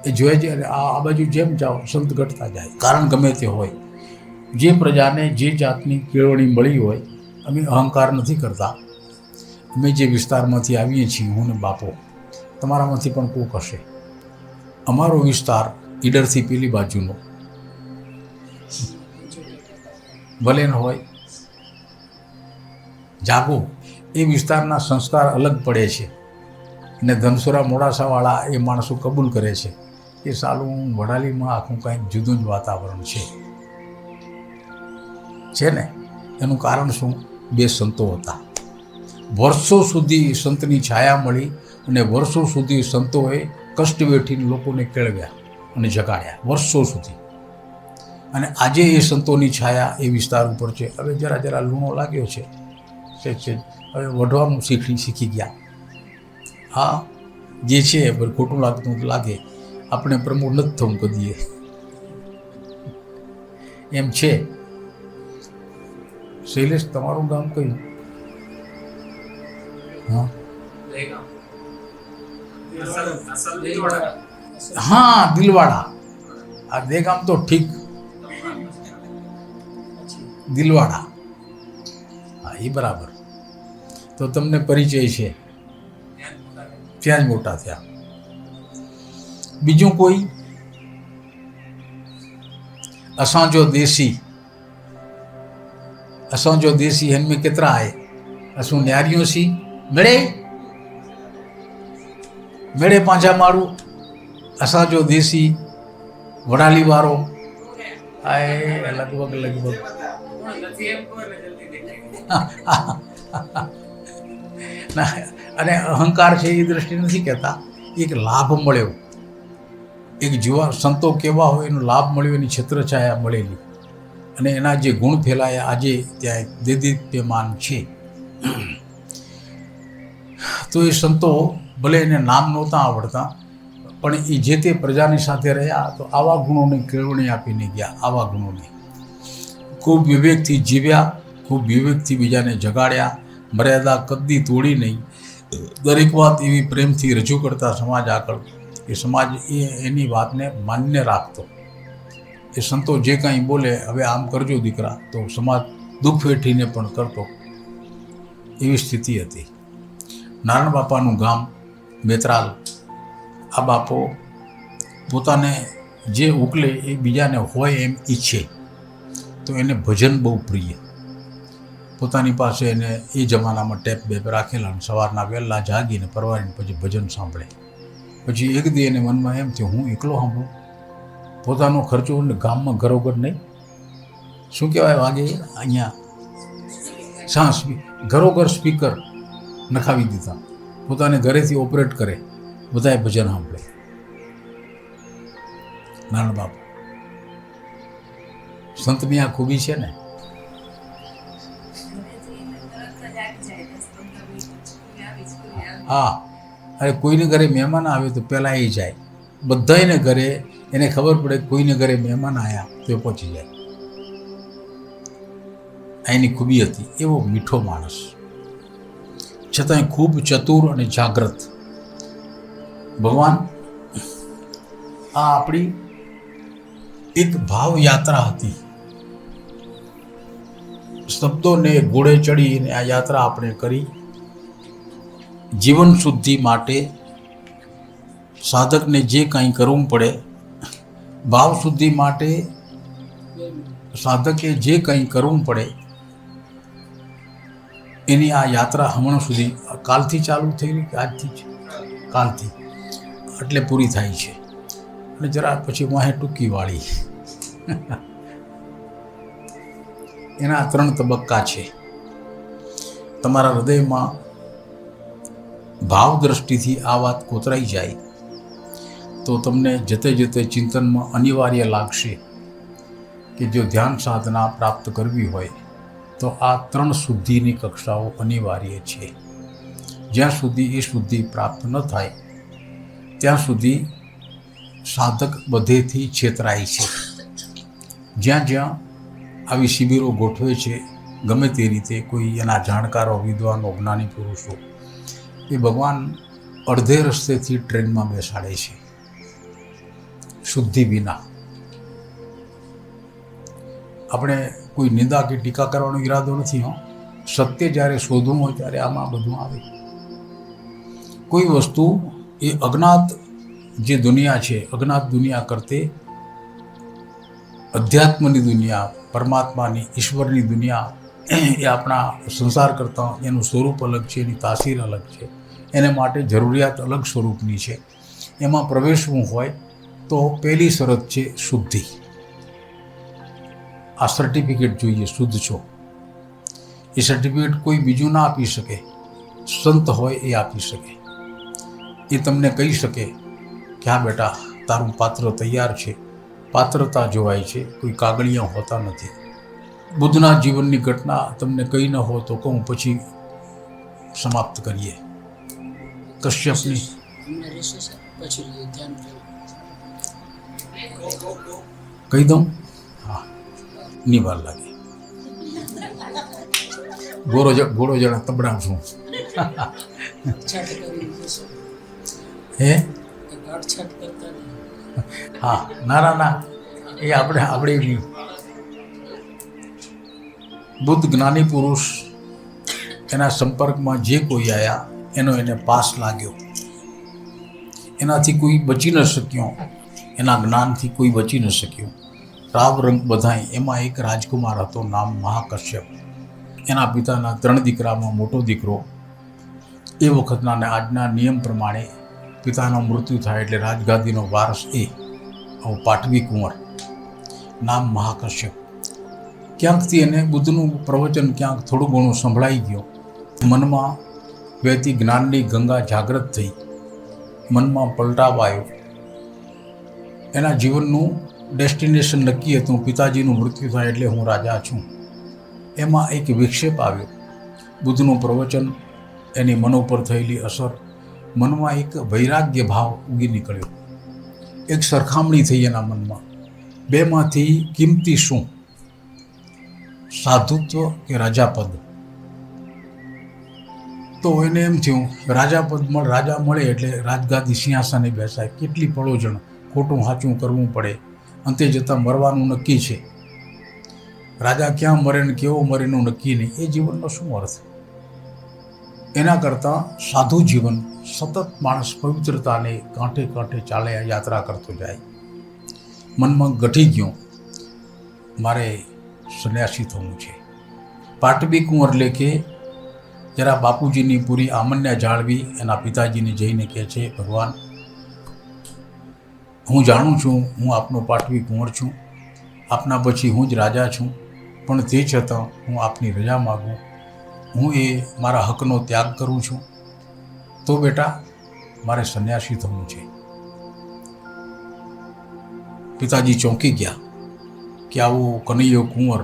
એ જોઈએ છે. આ બાજુ જેમ જાઓ સંત ઘટતા જાય. કારણ ગમે તે હોય. જે પ્રજાને જે જાતની કેળવણી મળી હોય, અમે અહંકાર નથી કરતા. અમે જે વિસ્તારમાંથી આવીએ છીએ, હું ને બાપો, તમારામાંથી પણ કોક હશે. અમારો વિસ્તાર ઈડરથી પેલી બાજુનો ભલે ન હોય, જાગો, એ વિસ્તારના સંસ્કાર અલગ પડે છે. ને ધનસુરા મોડાસાવાળા એ માણસો કબૂલ કરે છે કે સાલું વડાલીમાં આખું કંઈક જુદું જ વાતાવરણ છે ને. એનું કારણ શું? 2 સંતો હતા. વર્ષો સુધી સંતની છાયા મળી અને વર્ષો સુધી સંતોએ કષ્ટ વેઠીને લોકોને કેળવ્યા અને જગાડ્યા, વર્ષો સુધી. અને આજે એ સંતોની છાયા એ વિસ્તાર ઉપર છે. હવે જરા લૂણો લાગ્યો છે, હવે વઢવાનું શીખી ગયા. હા, જે છે ખોટું લાગતું લાગે, આપણે પ્રમોટ નથી થવું કદીએ, એમ છે. શૈલેષ, તમારું ગામ કયું? હા, દિલવાડા. આ દેગામ તો ઠીક, દિલવાડા. હા, એ બરાબર. તો તમને પરિચય છે, ત્યાં જ મોટા થયા. બીજું કોઈ? असांजो देसी हिन में केतिरा आहे? असूं न्यारियूं सी मिड़े पंहिंजा माण्हू, असांजो देसी वडाली वारो आहे लॻभॻि અને અહંકાર છે એ દ્રષ્ટિ નથી કહેતા. એક લાભ મળ્યો, એક જીવા સંતો કેવા હોય એનો લાભ મળ્યો, એની છત્રછાયા મળેલી અને એના જે ગુણ ફેલાયા, આજે ત્યાં એક દેદીપ્યમાન છે. તો એ સંતો ભલે એને નામ નહોતા આવડતા, પણ એ જે તે પ્રજાની સાથે રહ્યા તો આવા ગુણોની કેળવણી આપીને ગયા. આવા ગુણોની ખૂબ વિવેકથી જીવ્યા, ખૂબ વિવેકથી બીજાને જગાડ્યા, મર્યાદા કદી તોડી નહીં. દરેક વાત એવી પ્રેમથી રજૂ કરતા સમાજ આગળ. એ સમાજ એની વાતને માન્ય રાખતો. એ સંતો જે કાંઈ બોલે, હવે આમ કરજો દીકરા, તો સમાજ દુઃખ વેઠીને પણ કરતો. એવી સ્થિતિ હતી. નારાયણ બાપાનું ગામ બેતરાલ. આ બાપો પોતાને જે ઉકલે એ બીજાને હોય એમ ઈચ્છે, તો એને ભજન બહુ પ્રિય. પોતાની પાસે એને એ જમાનામાં ટેપ બેપ રાખેલા, સવારના વહેલા જાગીને પરવારીને પછી ભજન સાંભળે. પછી એક દી એને મનમાં એમ થયું, હું એકલો સાંભળું, પોતાનો ખર્ચો ને ગામમાં ઘરોઘર નહીં, શું કહેવાય વાગે અહીંયા સાંસ ઘરોઘર સ્પીકર નખાવી દીધા, પોતાને ઘરેથી ઓપરેટ કરે, બધાએ ભજન સાંભળે. નારાયણ બાપુ સંતની આ ખૂબી છે ને. હા, અરે કોઈને ઘરે મહેમાન આવે તો પહેલાં એ જાય. બધાને ઘરે એને ખબર પડે કોઈને ઘરે મહેમાન આવ્યા તો એ પહોંચી જાય. એની ખૂબી હતી. એવો મીઠો માણસ, છતાંય ખૂબ ચતુર અને જાગ્રત. ભગવાન આ આપણી એક ભાવ યાત્રા હતી. શબ્દોને ઘોડે ચડીને આ યાત્રા આપણે કરી. જીવન શુદ્ધિ માટે સાધકને જે કંઈ કરવું પડે, ભાવ શુદ્ધિ માટે સાધકે જે કંઈ કરવું પડે, એની આ યાત્રા હમણાં સુધી કાલથી ચાલુ થયેલી કે આજથી જ? કાલથી એટલે પૂરી થાય છે. અને જરા પછી વાહે ટૂંકી વાળી. એના 3 તબક્કા છે. તમારા હૃદયમાં ભાવ દ્રષ્ટિથી આ વાત કોતરાઈ જાય તો તમને જતે જતે ચિંતનમાં અનિવાર્ય લાગશે કે જો ધ્યાન સાધના પ્રાપ્ત કરવી હોય તો આ 3 શુદ્ધિની કક્ષાઓ અનિવાર્ય છે. જ્યાં સુધી એ શુદ્ધિ પ્રાપ્ત ન થાય ત્યાં સુધી સાધક બધેથી છેતરાય છે. જ્યાં જ્યાં આવી શિબિરો ગોઠવે છે, ગમે તે રીતે કોઈ એના જાણકારો, વિદ્વાનો, જ્ઞાની પુરુષો, એ ભગવાન અડધે રસ્તેથી ટ્રેનમાં બેસાડે છે શુદ્ધિ વિના. આપણે કોઈ નિંદા કે ટીકા કરવાનો ઈરાદો નથી. સત્ય જ્યારે શોધવું હોય ત્યારે આમાં બધું આવે. કોઈ વસ્તુ એ અજ્ઞાત જે દુનિયા છે, અજ્ઞાત દુનિયા કરતે અધ્યાત્મની દુનિયા, પરમાત્માની, ઈશ્વરની દુનિયા, એ આપણા સંસાર કરતાં એનું સ્વરૂપ અલગ છે, એની તાસીર અલગ છે, એને માટે જરૂરિયાત અલગ સ્વરૂપની છે. એમાં પ્રવેશવું હોય તો પહેલી શરત છે શુદ્ધિ. આ સર્ટિફિકેટ જોઈએ, શુદ્ધ છો. એ સર્ટિફિકેટ કોઈ બીજું ના આપી શકે, સંત હોય એ આપી શકે. એ તમને કહી શકે કે હા બેટા, તારું પાત્ર તૈયાર છે. પાત્રતા જોવાય છે, કોઈ કાગળિયા હોતા નથી. બુદ્ધના જીવનની ઘટના તમને કહી ન હો તો કહું, પછી સમાપ્ત કરીએ. કશ્યપની કહી દઉં? હા, ની વાર લાગે. ઘોડો જણા તબડા છું. હે? હા, ના એ આપણે બુદ્ધ જ્ઞાની પુરુષ એના સંપર્કમાં જે કોઈ આવ્યા એનો એને પાસ લાગ્યો. એનાથી કોઈ બચી ન શક્યો, એના જ્ઞાનથી કોઈ બચી ન શક્યું. રાવ રંગ બધાય. એમાં એક રાજકુમાર હતો, નામ મહાકશ્યપ. એના પિતાના 3 દીકરામાં મોટો દીકરો. એ વખતના અને આજના નિયમ પ્રમાણે પિતાનું મૃત્યુ થાય એટલે રાજગાદીનો વારસ એ પાટવી કુંવર, નામ મહાકશ્યપ. ક્યાંકથી એને બુદ્ધનું પ્રવચન ક્યાંક થોડું ઘણું સંભળાઈ ગયો. મનમાં વહેતી જ્ઞાનની ગંગા જાગૃત થઈ, મનમાં પલટાવ આવ્યો. એના જીવનનું ડેસ્ટિનેશન નક્કી હતું, પિતાજીનું મૃત્યુ થાય એટલે હું રાજા છું. એમાં એક વિક્ષેપ આવ્યો, બુદ્ધનું પ્રવચન, એની મન ઉપર થયેલી અસર. મનમાં એક વૈરાગ્ય ભાવ ઉગી નીકળ્યો, એક સરખામણી થઈ એના મનમાં. બેમાંથી કિંમતી શું, સાધુત્વ કે રાજાપદ? તો એને એમ થયું રાજા મળે એટલે રાજગાદી સિંહાસને બેસાય. કેટલી પળોજણ, ખોટું સાચું કરવું પડે, અંતે જતાં મરવાનું નક્કી છે. રાજા ક્યાં મરે ને કેવો મરેનું નક્કી નહીં. એ જીવનનો શું અર્થ? એના કરતાં સાધુ જીવન, સતત માણસ પવિત્રતાને કાંઠે કાંઠે ચાલે, યાત્રા કરતો જાય. મનમાં ગઠી ગયો, મારે સંન્યાસી થવું છે. પાટવી કુંવર લેખે જરા બાપુજીની પૂરી આમન્યા જાળવી એના પિતાજીને જઈને કહે છે, ભગવાન, હું જાણું છું હું આપનો પાટવી કુંવર છું, આપના પછી હું જ રાજા છું, પણ તે છતાં હું આપની રજા માગું. હું એ મારા હકનો ત્યાગ કરું છું. તો બેટા, મારે સંન્યાસી થવું છે. પિતાજી ચોંકી ગયા કે આવો કનૈયો કુંવર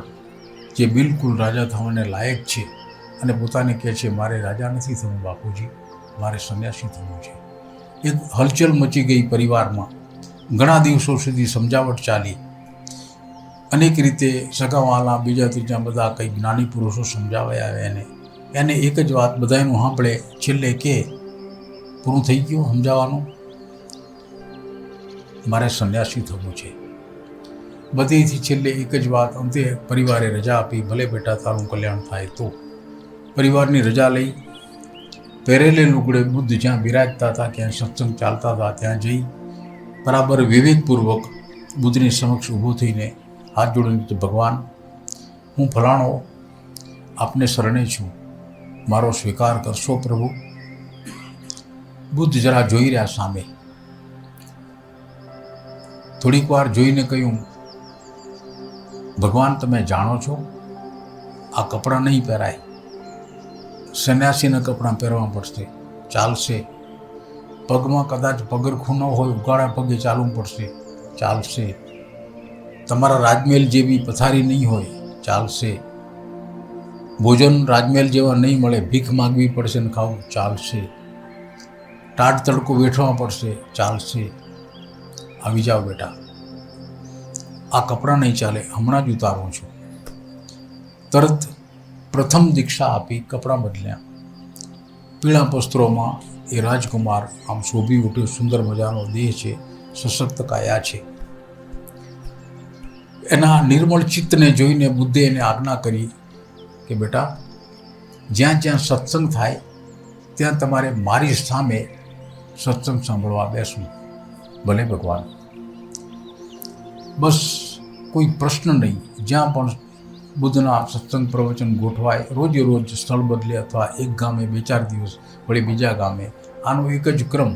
જે બિલકુલ રાજા થવાને લાયક છે અને પોતાને કહે છે મારે રાજા નથી થવું બાપુજી, મારે સંન્યાસી થવું છે. એક હલચલ મચી ગઈ પરિવારમાં. ઘણા દિવસો સુધી સમજાવટ ચાલી. અનેક રીતે સગાવાલા, બીજા ત્રીજા બધા કંઈ જ્ઞાની પુરુષો સમજાવ્યા આવે એને એક જ વાત બધાનું સાંભળે, છેલ્લે કે પૂરું થઈ ગયું સમજાવવાનું, મારે સંન્યાસી થવું છે. બધેથી છેલ્લે એક જ વાત. અંતે પરિવારે રજા આપી, ભલે બેટા તારું કલ્યાણ થાય તો. પરિવારની રજા લઈ પહેરેલે લુગડે બુદ્ધ જ્યાં બિરાજતા હતા, ક્યાંય સત્સંગ ચાલતા હતા, ત્યાં જઈ બરાબર વિવેકપૂર્વક બુદ્ધની સમક્ષ ઊભો થઈને હાથ જોડીને, ભગવાન, હું ફલાણો આપને શરણે છું, મારો સ્વીકાર કરશો પ્રભુ? બુદ્ધ જરા જોઈ રહ્યા સામે. થોડીક વાર જોઈને કહ્યું, ભગવાન, તમે જાણો છો આ કપડાં નહીં પહેરાય, સંન્યાસીના કપડાં પહેરવા પડશે, ચાલશે. પગમાં કદાચ પગરખું ન હોય, ઉગાડા પગે ચાલવું પડશે, ચાલશે. તમારા રાજમહેલ જેવી પથારી નહીં હોય, ચાલશે. ભોજન રાજમહેલ જેવા નહીં મળે, ભીખ માગવી પડશે ને ખાવું, ચાલશે. ટાઢ તડકો વેઠવા પડશે, ચાલશે. આવી જાઓ બેટા, આ કપડાં નહીં ચાલે, હમણાં જ ઉતારું છું. તરત પ્રથમ દીક્ષા આપી, કપડાં બદલ્યા. પીળા વસ્ત્રોમાં એ રાજકુમાર આમ શોભી ઉઠ્યો. સુંદર મજાનો દેહ છે, સશક્ત કાયા છે. એના નિર્મળ ચિત્તને જોઈને બુદ્ધે એને આજ્ઞા કરી કે બેટા, જ્યાં જ્યાં સત્સંગ થાય ત્યાં તમારે મારી સામે સત્સંગ સાંભળવા બેસવું. ભલે ભગવાન. બસ કોઈ પ્રશ્ન નહીં. જ્યાં પણ બુદ્ધના સત્સંગ પ્રવચન ગોઠવાય, રોજે રોજ સ્થળ બદલે, અથવા એક ગામે 2-4 દિવસ વળી બીજા ગામે, આનો એક જ ક્રમ.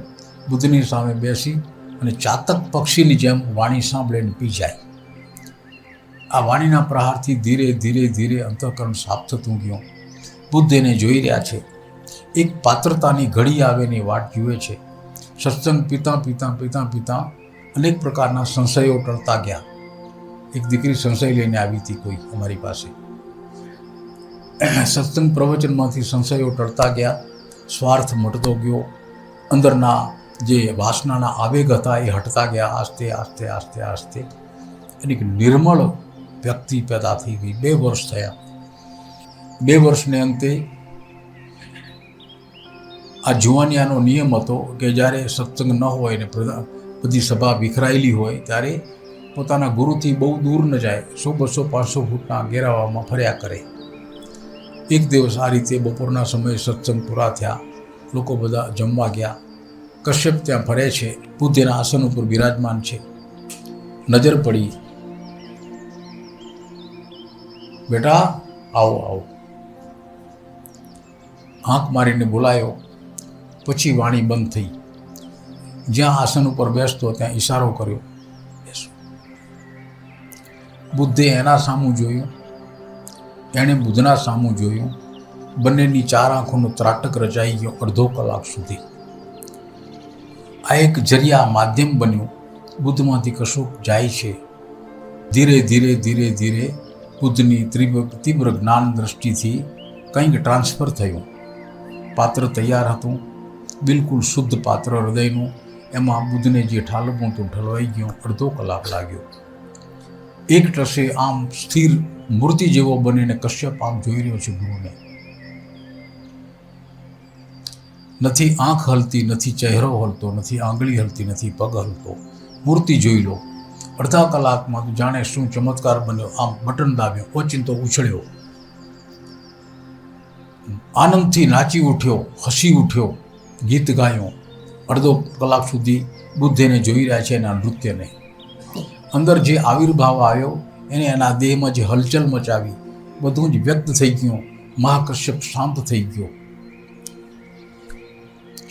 બુદ્ધની સામે બેસી અને ચાતક પક્ષીની જેમ વાણી સાંભળીને પી જાય. આ વાણીના પ્રહારથી ધીરે ધીરે ધીરે અંતઃકરણ સાફ થતું ગયું. બુદ્ધ એને જોઈ રહ્યા છે. એક પાત્રતાની ઘડી આવેની વાટ જુએ છે. સત્સંગ પીતા પીતા પીતા પીતા અનેક પ્રકારના સંશયો ટળતા ગયા. એક દીકરી સંશય લઈને આવી હતી કોઈ અમારી પાસે. સત્સંગ પ્રવચનમાંથી સંશયો ટળતા ગયા, સ્વાર્થ મટતો ગયો, અંદરના જે વાસનાના આવેગ હતા એ હટતા ગયા. આસ્તે આસ્તે આસ્તે આસ્તે અને એક નિર્મળ વ્યક્તિ પેદા થઈ ગઈ. 2 વર્ષ થયા. 2 વર્ષને અંતે આ જુવાનિયાનો નિયમ હતો કે જ્યારે સત્સંગ ન હોય ને બધી સભા વિખરાયેલી હોય ત્યારે પોતાના ગુરુથી બહુ દૂર ન જાય, 100, 200, 500 ફૂટના ઘેરાવામાં ફર્યા કરે. એક દિવસ આ રીતે બપોરના સમયે સત્સંગ પૂરા થયા, લોકો બધા જમવા ગયા. કશ્યપ ત્યાં ફરે છે, બુદ્ધના આસન ઉપર બિરાજમાન છે. નજર પડી બેટા આવો આવો. આંખ મારીને બોલાયો. પછી વાણી બંધ થઈ. જ્યાં આસન ઉપર બેસતો ત્યાં ઈશારો કર્યો, બેસો. બુદ્ધે એના સામું જોયું, એણે બુદ્ધના સામું જોયું. બંનેની ચાર આંખોનો ત્રાટક રચાઈ ગયો અડધો કલાક સુધી. આ એક જરિયા માધ્યમ બન્યું. બુદ્ધમાંથી કશુંક જાય છે. ધીરે ધીરે ધીરે ધીરે બુદ્ધની તીવ્ર જ્ઞાન દ્રષ્ટિથી કંઈક ટ્રાન્સફર થયું. પાત્ર તૈયાર હતું, બિલકુલ શુદ્ધ પાત્ર હૃદયનું. એમાં બુદ્ધને જે ઠાલવવું તો ઠલવાઈ ગયું. અડધો કલાક લાગ્યો. એક ટસે આમ સ્થિર મૂર્તિ જેવો બનીને કશ્યપ આમ જોઈ રહ્યો છે ગુરુને. નથી આંખ હલતી, નથી ચહેરો હલતો, નથી આંગળી હલતી, નથી પગ હલતો. મૂર્તિ જોઈ લો. અડધા કલાકમાં તો જાણે શું ચમત્કાર બન્યો. આમ બટન દાબ્યો, ઓચિંતો ઉછળ્યો, આનંદથી નાચી ઉઠ્યો, હસી ઉઠ્યો, ગીત ગાયો. અડધો કલાક સુધી બુદ્ધને જોઈ રહ્યા છે એના નૃત્યને. અંદર જે આવિર્ભાવ આવ્યો એને એના દેહમાં જે હલચલ મચાવી, બધું જ વ્યક્ત થઈ ગયું. મહાકશ્યપ શાંત થઈ ગયો.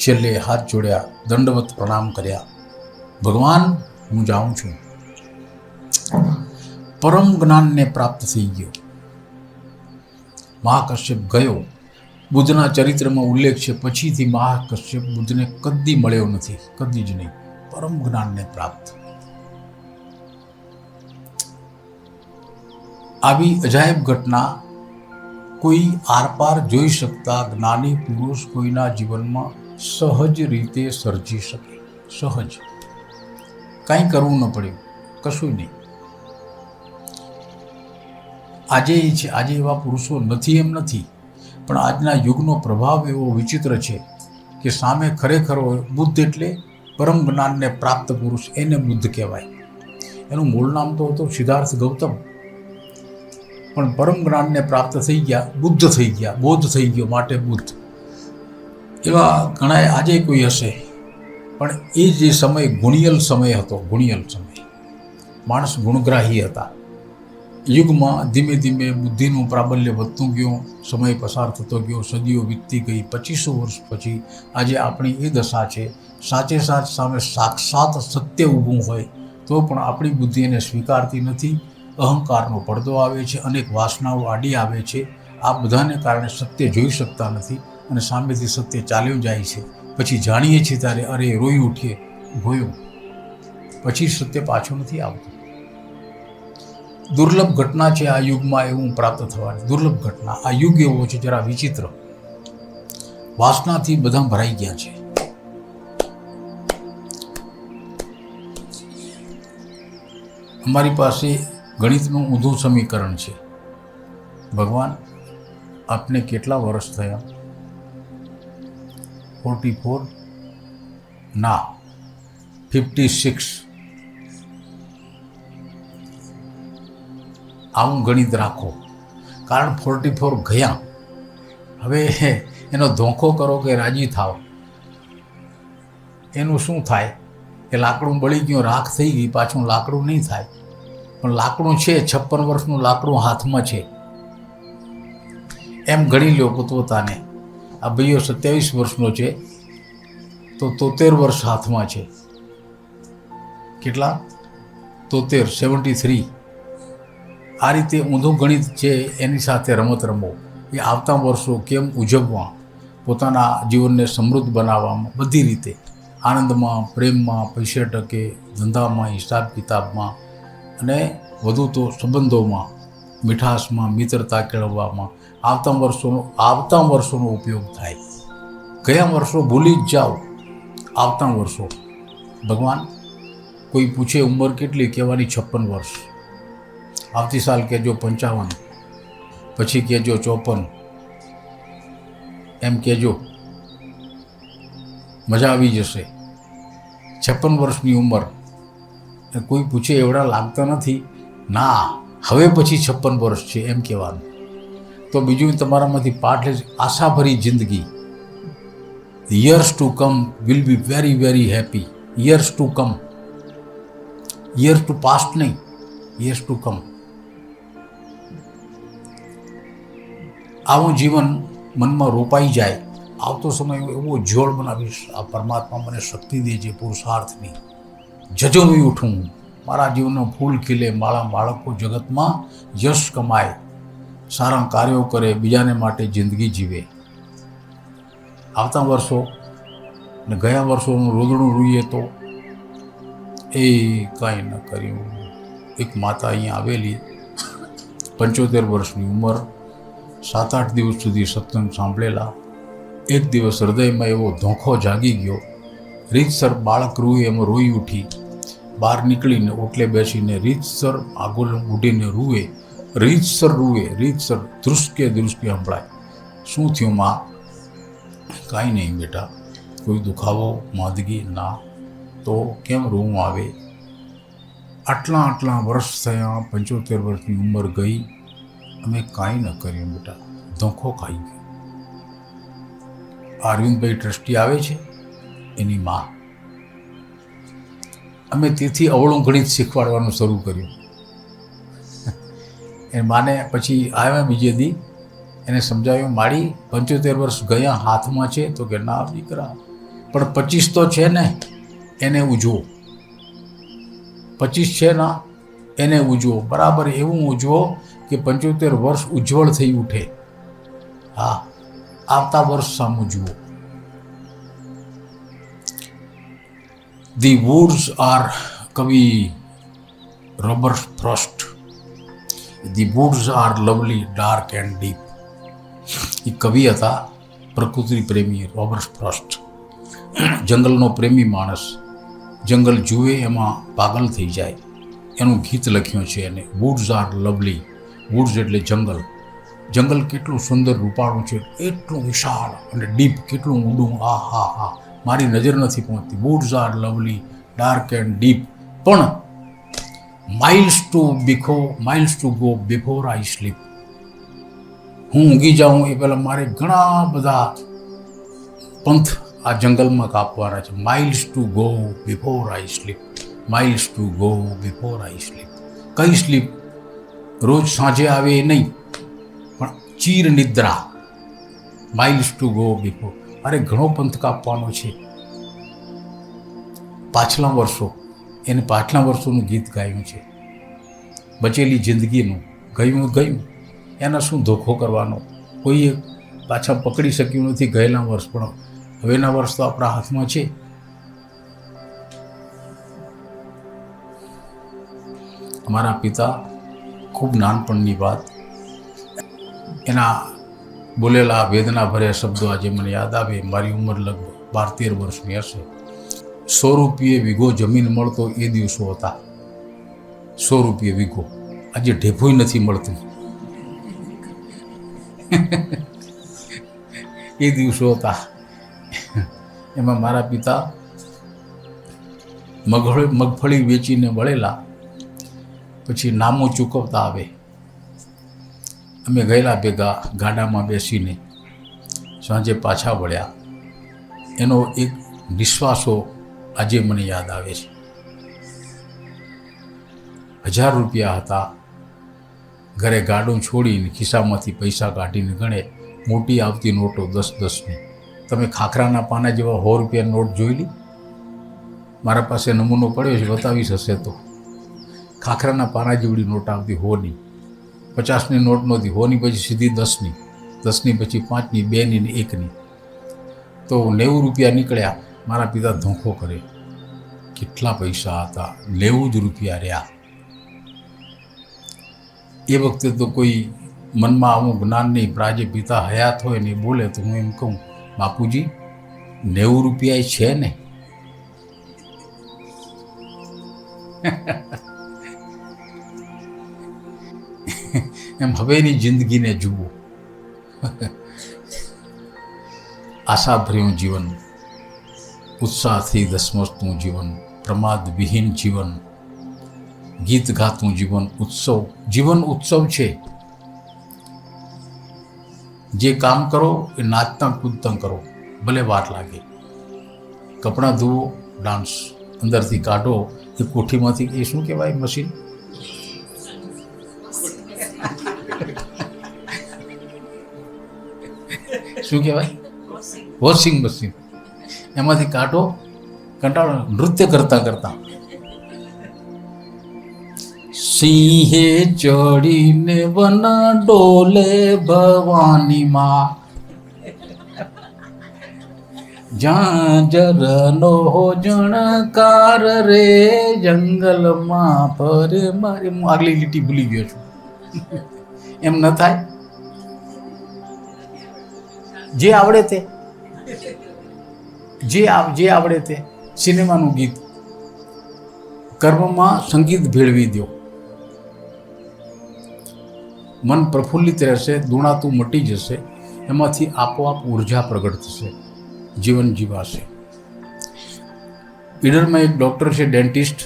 છેલ્લે હાથ જોડ્યા, દંડવત પ્રણામ કર્યા. ભગવાન, હું જાઉં છું. પરમ જ્ઞાનને પ્રાપ્ત થઈ ગયો. મહાકશ્યપ ગયો. બુદ્ધના ચરિત્રમાં ઉલ્લેખ છે, પછીથી મહાકશ્યપ બુદ્ધને કદી મળ્યો નથી, કદી જ નહીં. પરમ જ્ઞાનને પ્રાપ્ત. આવી અજાયબ ઘટના કોઈ આરપાર જોઈ શકતા જ્ઞાની પુરુષ કોઈના જીવનમાં સહજ રીતે સર્જી શકે. સહજ, કાંઈ કરવું ન પડ્યું, કશું નહીં. આજે એવા પુરુષો નથી એમ નથી, પણ આજના યુગનો પ્રભાવ એવો વિચિત્ર છે કે સામે ખરેખર હોય. બુદ્ધ એટલે પરમ જ્ઞાનને પ્રાપ્ત પુરુષ, એને બુદ્ધ કહેવાય. એનું મૂળ નામ તો હતું સિદ્ધાર્થ ગૌતમ, પણ પરમ જ્ઞાનને પ્રાપ્ત થઈ ગયા, બુદ્ધ થઈ ગયા, બોધ થઈ ગયો, માટે બુદ્ધ. એવા ઘણા આજે કોઈ હશે, પણ એ જે સમય ગુણિયલ સમય હતો, ગુણિયલ સમય. માણસ ગુણગ્રાહી હતા. યુગમાં ધીમે ધીમે બુદ્ધિનું પ્રાબલ્ય વધતું ગયું, સમય પસાર થતો ગયો, સદીઓ વીતતી ગઈ. 2500 વર્ષ પછી આજે આપણી એ દશા છે. સાચે સાચ સામે સાક્ષાત સત્ય ઊભું હોય તો પણ આપણી બુદ્ધિ એને સ્વીકારતી નથી. અહંકારનો પડદો આવે છે, અનેક વાસનાઓ આડી આવે છે. આ બધાને કારણે સત્ય જોઈ શકતા નથી અને સામેથી સત્ય ચાલ્યું જાય છે. પછી જાણીએ છીએ ત્યારે અરે રોઈ ઉઠીએ, ગોયું. પછી સત્ય પાછું નથી આવતું. દુર્લભ ઘટના છે આ યુગમાં એવું પ્રાપ્ત થવાની. દુર્લભ ઘટના. આ યુગ એવો છે જરા વિચિત્ર. વાસનાથી બધા ભરાઈ ગયા છે. અમારી પાસે ગણિતનું ઊંધું સમીકરણ છે. ભગવાન, આપને કેટલા વર્ષ થયા? 44? ના, 56. આવું ગણિત રાખો, કારણ 44 ગયા. હવે એનો ધોખો કરો કે રાજી થાવ. એનું શું થાય કે લાકડું બળી ગયું, રાખ થઈ ગઈ, પાછું લાકડું નહીં થાય. પણ લાકડું છે, 56 વર્ષનું લાકડું હાથમાં છે. એમ ગણી લો પોતપોતાને. આ ભાઈઓ 27 વર્ષનો છે તો 73 વર્ષ હાથમાં છે. કેટલા? 73. આ રીતે ઊંધું ગણિત છે, એની સાથે રમત રમો. એ આવતા વર્ષો કેમ ઉજવવા, પોતાના જીવનને સમૃદ્ધ બનાવવામાં, બધી રીતે આનંદમાં, પ્રેમમાં, પૈસે ટકે, ધંધામાં, હિસાબ કિતાબમાં, અને વધુ તો સંબંધોમાં, મીઠાશમાં, મિત્રતા કેળવવામાં આવતા વર્ષોનો ઉપયોગ થાય. ગયા વર્ષો ભૂલી જ જાઓ, આવતા વર્ષો. ભગવાન, કોઈ પૂછે ઉંમર કેટલી, કહેવાની 56 વર્ષ. આવતી સાલ કહેજો 55, પછી કહેજો 54, એમ કહેજો, મજા આવી જશે. 56 વર્ષની ઉંમર. કોઈ પૂછે એવડા લાગતા નથી, ના, હવે પછી 56 વર્ષ છે એમ કહેવાનું. તો બીજું તમારામાંથી પાઠ લે, આશાભરી જિંદગી. Years to come will be very very happy. Years to come, years to past નહીં, યર્સ ટુ કમ. આવું જીવન મનમાં રોપાઈ જાય, આવતો સમય એવો જોડ બનાવીશ, આ પરમાત્મા મને શક્તિ દે છે પુરુષાર્થની, જજોમી ઉઠું, મારા જીવનનો ફૂલ ખીલે, મારા બાળકો જગતમાં યશ કમાય, સારા કાર્યો કરે, બીજાને માટે જિંદગી જીવે. આવતા વર્ષો ને ગયા વર્ષોનું રોદડું રૂઈએ તો એ કાંઈ ન કર્યું. એક માતા અહીંયા આવેલી, 75 વર્ષની ઉંમર, 7-8 દિવસ સુધી સત્સંગ સાંભળેલા. એક દિવસ હૃદયમાં એવો ધોખો જાગી ગયો, રીતસર બાળક રૂએ એમ રોઈ ઉઠી, બહાર નીકળીને ઓટલે બેસીને રીતસર આગળ ઉઠીને રૂએ, રીતસર રૂએ, રીતસર ધ્રુસકે સંભળાય. શું થયું માં? કાંઈ નહીં બેટા, કોઈ દુખાવો, માંદગી? ના. તો કેમ રોવું આવે? આટલા વર્ષ થયા, 75 વર્ષની ઉંમર ગઈ, અમે કાંઈ ન કર્યું બેટા, ધોખો ખાઈ ગયો. અરવિંદભાઈ ટ્રસ્ટી આવે છે, એની માં. અમે તેથી અવળું ગણિત શીખવાડવાનું શરૂ કર્યું. એ માને પછી આવ્યા બીજે દી, એને સમજાવ્યું, મારી 75 વર્ષ ગયા હાથમાં છે. તો કે ના દીકરા, પણ 25 તો છે ને, એને ઉજવો. 25 છે ના, એને ઉજવો, બરાબર એવું ઉજવો કે 75 વર્ષ ઉજ્જવળ થઈ ઉઠે. હા, આવતા વર્ષ સામું જુઓ. ધી વુડ્સ આર, કવિ Robert Frost. The woods are lovely, dark and deep. એ કવિ હતા, પ્રકૃતિ પ્રેમી રોબર્ટ ફ્રોસ્ટ. જંગલનો પ્રેમી માણસ, જંગલ જુએ એમાં પાગલ થઈ જાય, એનું ગીત લખ્યું છે એને. વુડ્સ આર લવલી, વુડ્સ એટલે જંગલ. જંગલ કેટલું સુંદર રૂપાળું છે, એટલું વિશાળ, અને ડીપ કેટલું ઊંડું. આ હા હા, મારી નજર નથી પહોંચતી. Woods are lovely, dark and deep, પણ miles to go before I sleep. હું ઊંઘી જાઉં એ પહેલાં મારે ઘણા બધા પંથ આ જંગલમાં કાપવાના છે. Miles to go before I sleep, miles to go before I sleep. કઈ સ્લીપ? રોજ સાંજે આવે એ નહીં, પણ ચીર નિદ્રા. Miles to go before. અરે ઘણો પંથ કાપવાનો છે. પાછલા વર્ષોનું ગીત ગાયું છે, બચેલી જિંદગીનું. ગયું એના શું ધોખો કરવાનો? કોઈએ પાછા પકડી શક્યું નથી ગયેલા વર્ષ, પણ હવેના વર્ષ તો આપણા હાથમાં છે. અમારા પિતા, ખૂબ નાનપણની વાત, એના બોલેલા વેદના ભર્યા શબ્દો આજે મને યાદ આવે. મારી ઉંમર લગભગ 12-13 વર્ષની હશે. 100 રૂપિયે વીઘો જમીન મળતો એ દિવસો હતા. 100 રૂપિયે વીઘો. આજે ઢેફુય નથી મળતું. એ દિવસો હતા. એમાં મારા પિતા મગફળી વેચીને વળેલા, પછી નામો ચૂકવતા આવે. અમે ગયેલા ભેગા ગાડામાં બેસીને, સાંજે પાછા વળ્યા. એનો એક નિશ્વાસો આજે મને યાદ આવે છે. 1000 રૂપિયા હતા. ઘરે ગાડું છોડીને ખિસ્સામાંથી પૈસા કાઢીને ગણે. મોટી આવતી નોટો 10-10ની. તમે ખાખરાના પાના જેવા 100 રૂપિયા નોટ જોઈ લી? મારા પાસે નમૂનો પડ્યો છે, બતાવીશ હશે તો. ખાખરાના પાના જેવડી નોટ આવતી 100ની. 50ની નોટ નહોતી. 100ની પછી સીધી 10ની, 10ની પછી 5ની, 2ની ને 1ની. તો 90 રૂપિયા નીકળ્યા. મારા પિતા ધોખો કરે, કેટલા પૈસા હતા? 90 જ રૂપિયા રહ્યા. એ વખતે તો કોઈ મનમાં આવું જ્ઞાન નહીં, પણ આજે પિતા હયાત હોય ને એ બોલે તો હું એમ કહું, બાપુજી 90 રૂપિયા છે ને? એમ હવેની જિંદગીને જુઓ. આશાભર્યું જીવન, ઉત્સાહથી ધસમસતું જીવન, પ્રમાદ વિહીન જીવન, ગીત ગાતું જીવન, ઉત્સવ. જીવન ઉત્સવ છે. જે કામ કરો એ નાચતા કૂદતા કરો, ભલે વાર લાગે. કપડાં ધુવો, ડાન્સ અંદરથી કાઢો. એ કોઠીમાંથી એ શું કહેવાય મશીન? શું કહેવાય? Washing machine. એમાંથી કાઢો, કંટાળો, નૃત્ય કરતા કરતા સિંહે ચડીને વન ડોલે ભવાની માં, ઝાંઝરનો જણકાર રે જંગલમાં ફરે મારી. હું આગલી લીટી ભૂલી ગયો છું. એમ ન થાય? જે આવડે તે, જે આવડે તે. સિનેમાનું ગીત. કર્મમાં સંગીત ભેળવી દો, મન પ્રફુલ્લિત રહેશે, દુણાતું મટી જશે, એમાંથી આપોઆપ ઉર્જા પ્રગટ થશે, જીવન જીવાશે. ઈડરમાં એક ડૉક્ટર છે, ડેન્ટિસ્ટ.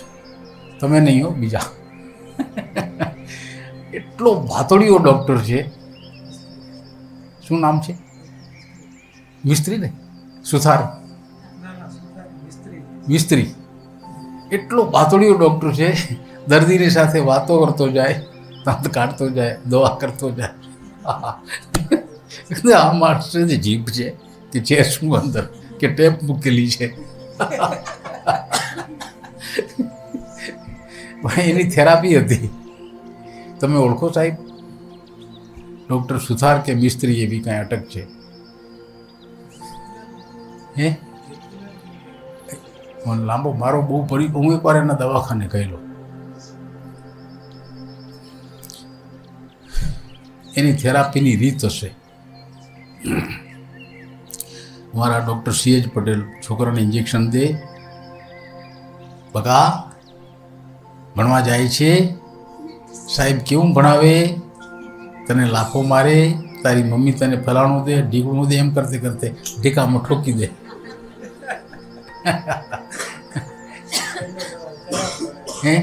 તમે નહીં હો, બીજા. એટલો ભાતોડિયો ડૉક્ટર છે. શું નામ છે? મિસ્ત્રી ને? સુથાર? મિસ્ત્રી. એટલો ભાતોડિયો ડૉક્ટર છે. દર્દીની સાથે વાતો કરતો જાય, દાંત કાઢતો જાય, દવા કરતો જાય. આ માણસ જે જીભ છે કે છે શું અંદર, કે ટેપ મૂકેલી છે. એની થેરાપી હતી. તમે ઓળખો સાહેબ? ડૉક્ટર સુથાર કે મિસ્ત્રી એવી કાંઈ અટક છે? હે મને લાંબો મારો બહુ પડી. હું એકવાર એના દવાખાને ગયેલો. એની થેરાપીની રીત હશે. અમારા ડૉક્ટર સી.એચ. પટેલ છોકરાને ઇન્જેક્શન દે, બગા ભણવા જાય છે, સાહેબ કેવું ભણાવે, તને લાફો મારે, તારી મમ્મી તને ફલાણું દે, ઢીકણું દે, એમ કરતે કરતે ઢીકામાં ઠોકી દે. હે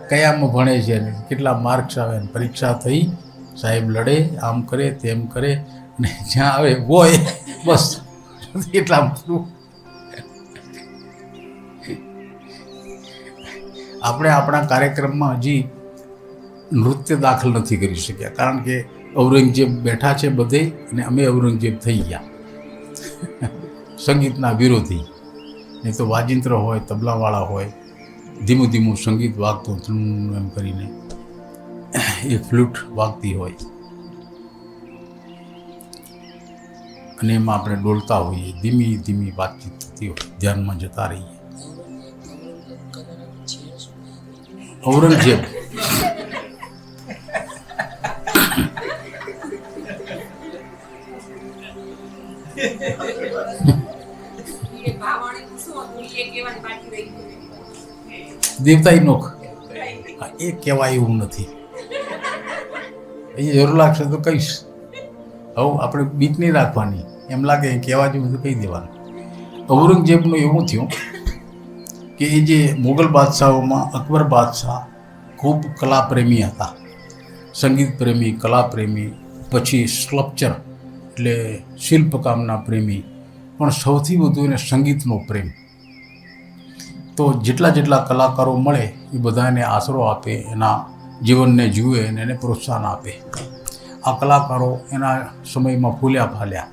કયામાં ભણે છે ને કેટલા માર્ક્સ આવે ને પરીક્ષા થઈ, સાહેબ લડે, આમ કરે તેમ કરે, ને જ્યાં આવે હોય બસ એટલા. આપણે આપણા કાર્યક્રમમાં હજી નૃત્ય દાખલ નથી કરી શક્યા, કારણ કે ઔરંગઝેબ બેઠા છે બધે, અને અમે ઔરંગઝેબ થઈ ગયા સંગીતના વિરોધી. નહીં તો વાજિંત્ર હોય, તબલાવાળા હોય, ધીમું ધીમું સંગીત વાગતું એમ કરીને, એ ફ્લૂટ વાગતી હોય, અને એમાં આપણે ડોલતા હોઈએ, ધીમી ધીમી વાતચીત થતી હોય, ધ્યાનમાં જતા રહીએ. ઔરંગઝેબ દેવતાઈ નોખ એ કહેવાય એવું નથી. અહીંયા જરૂર લાગશે તો કહીશ. હવે આપણે બીક નહીં રાખવાની. એમ લાગે કહેવા જેવું તો કહી દેવાનું. ઔરંગઝેબનું એવું થયું કે એ જે મુગલ બાદશાહોમાં અકબર બાદશાહ ખૂબ કલાપ્રેમી હતા, સંગીત પ્રેમી, કલાપ્રેમી, પછી સ્કલ્પચર એટલે શિલ્પકામના પ્રેમી, પણ સૌથી વધુ એને સંગીતનો પ્રેમ. તો જેટલા જેટલા કલાકારો મળે એ બધાને આશરો આપે, એના જીવનને જુએ અને એને પ્રોત્સાહન આપે. આ કલાકારો એના સમયમાં ફૂલ્યા ફાલ્યા.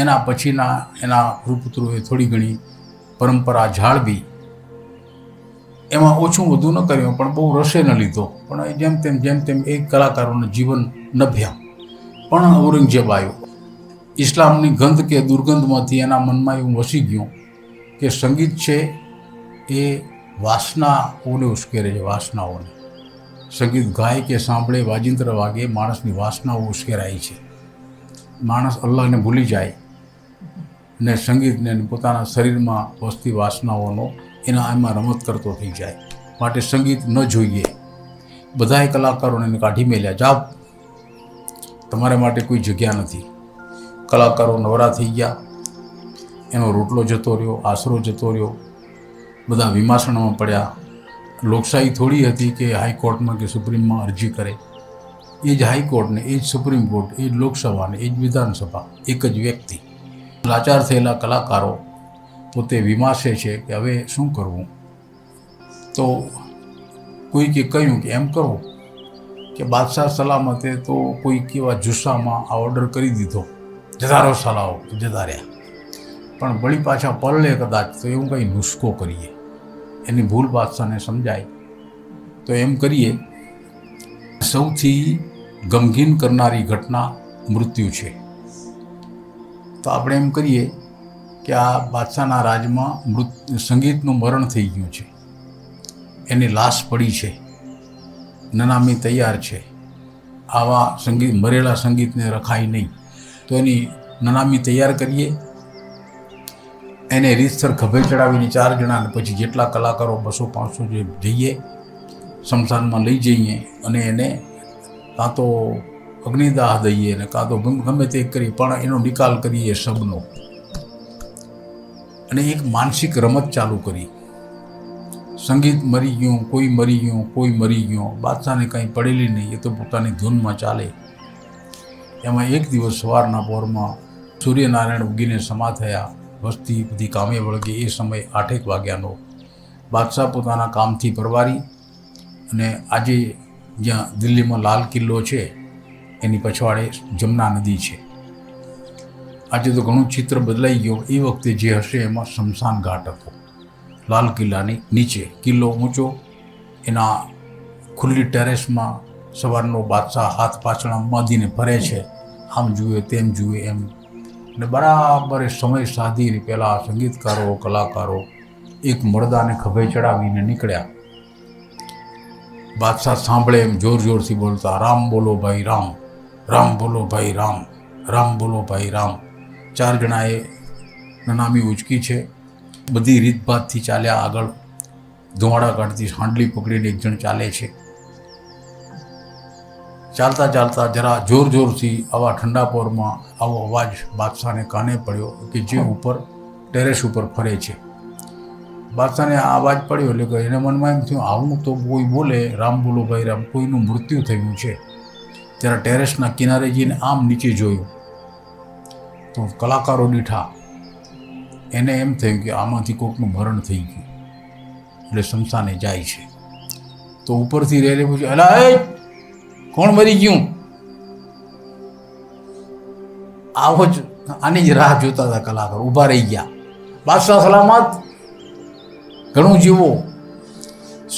એના પછીના એના ગુરુપુત્રોએ થોડી ઘણી પરંપરા જાળવી, એમાં ઓછું વધુ ન કર્યું, પણ બહુ રસે ન લીધો. પણ જેમ તેમ એ કલાકારોનું જીવન નભ્યા. પણ ઔરંગઝેબ આવ્યો. ઇસ્લામની ગંધ કે દુર્ગંધમાંથી એના મનમાં એવું વસી ગયું કે સંગીત છે એ વાસનાઓને ઉશ્કેરે છે, વાસનાઓને. સંગીત ગાય કે સાંભળે, વાજિંત્ર વાગે, માણસની વાસનાઓ ઉશ્કેરાય છે. માણસ અલ્લાહને ભૂલી જાય ને સંગીતને પોતાના શરીરમાં વસતી વાસનાઓનો એના એમાં રમત કરતો થઈ જાય. માટે સંગીત ન જોઈએ. બધાએ કલાકારોને એને કાઢી મેલ્યા. જાઓ, તમારા માટે કોઈ જગ્યા નથી. કલાકારો નવરા થઈ ગયા, એનો રોટલો જતો રહ્યો, આશરો જતો રહ્યો, બધા વિમાસણમાં પડ્યા. લોકશાહી થોડી હતી કે હાઈકોર્ટમાં કે સુપ્રીમમાં અરજી કરે. એ જ હાઈકોર્ટને, એ જ સુપ્રીમ કોર્ટ, એ જ લોકસભાને, એ જ વિધાનસભા, એક જ વ્યક્તિ. લાચાર થયેલા કલાકારો પોતે વિમાસે છે કે હવે શું કરવું. તો કોઈકે કહ્યું કે એમ કરો કે બાદશાહ સલામતે તો કોઈક એવા જુસ્સામાં આ ઓર્ડર કરી દીધો જતા રહો સલાહો જતા રહ્યા. પણ વળી પાછા પલળે કદાચ તો એવું કંઈ નુસ્ખો કરીએ, એની ભૂલ બાદશાહને સમજાય. તો એમ કરીએ, સૌથી ગમગીન કરનારી ઘટના મૃત્યુ છે. તો આપણે એમ કરીએ કે આ બાદશાહના રાજમાં સંગીતનું મરણ થઈ ગયું છે, એની લાશ પડી છે, નનામી તૈયાર છે. આવા મરેલા સંગીતને રખાય નહીં, તો એની નનામી તૈયાર કરીએ, એને રીતસર ખભે ચડાવીને 4 જણાને પછી જેટલા કલાકારો 200-500 જે જઈએ શમશાનમાં લઈ જઈએ અને એને કાં તો અગ્નિદાહ દઈએ ને કાં તો ગમે તે કરી પણ એનો નિકાલ કરીએ શબનો. અને એક માનસિક રમત ચાલુ કરી. સંગીત મરી ગયું, કોઈ મરી ગયું, કોઈ મરી ગયું, બાદશાહને કંઈ પડેલી નહીં, એ તો પોતાની ધૂનમાં ચાલે. એમાં એક દિવસ સવારના પોરમાં સૂર્યનારાયણ ઉગીને સમા થયા, વસ્તી બધી કામે વળગે. એ સમય 8 વાગ્યાનો. બાદશાહ પોતાના કામથી પરવારી અને આજે જ્યાં દિલ્હીમાં લાલ કિલ્લો છે એની પછવાડે જમના નદી છે. આજે તો ઘણું ચિત્ર બદલાઈ ગયું. એ વખતે જે હશે એમાં શમશાન ઘાટ હતો લાલ કિલ્લાની નીચે. કિલ્લો ઊંચો, એના ખુલ્લી ટેરેસમાં સવારનો બાદશાહ હાથ પાછળ બાંધીને ફરે છે, આમ જુએ તેમ જુએ એમ. અને બરાબર સમય સાધીને પેલા સંગીતકારો કલાકારો એક મરદાને ખભે ચડાવીને નીકળ્યા. બાદશાહ સાંભળે એમ જોર જોરથી બોલતા, રામ બોલો ભાઈ રામ, રામ બોલો ભાઈ રામ, રામ બોલો ભાઈ રામ. 4 જણાએ નનામી ઉચકી છે. બધી રીતભાતથી ચાલ્યા આગળ. ધુમાડા કાઢતી હાંડલી પકડીને એક જણ ચાલે છે. ચાલતા ચાલતા જરા જોર જોરથી આવા ઠંડા પોરમાં આવો અવાજ બાદશાહને કાને પડ્યો કે જે ઉપર ટેરેસ ઉપર ફરે છે. બાદશાહને આ અવાજ પડ્યો એટલે કે એને મનમાં એમ થયું, આવું તો કોઈ બોલે રામ બોલો ભાઈ રામ, કોઈનું મૃત્યુ થયું છે. ત્યારે ટેરેસના કિનારે જઈને આમ નીચે જોયું તો કલાકારો દીઠા. એને એમ થયું કે આમાંથી કોઈકનું મરણ થઈ ગયું, એટલે શમશાને જાય છે. તો ઉપરથી રેલે પૂછ્યું, અલા એ કોણ મરી ગયું? આવો જ આની જ રાહ જોતા હતા કલાકારો. ઊભા રહી ગયા. બાદશાહ સલામત, ઘણું જીવો,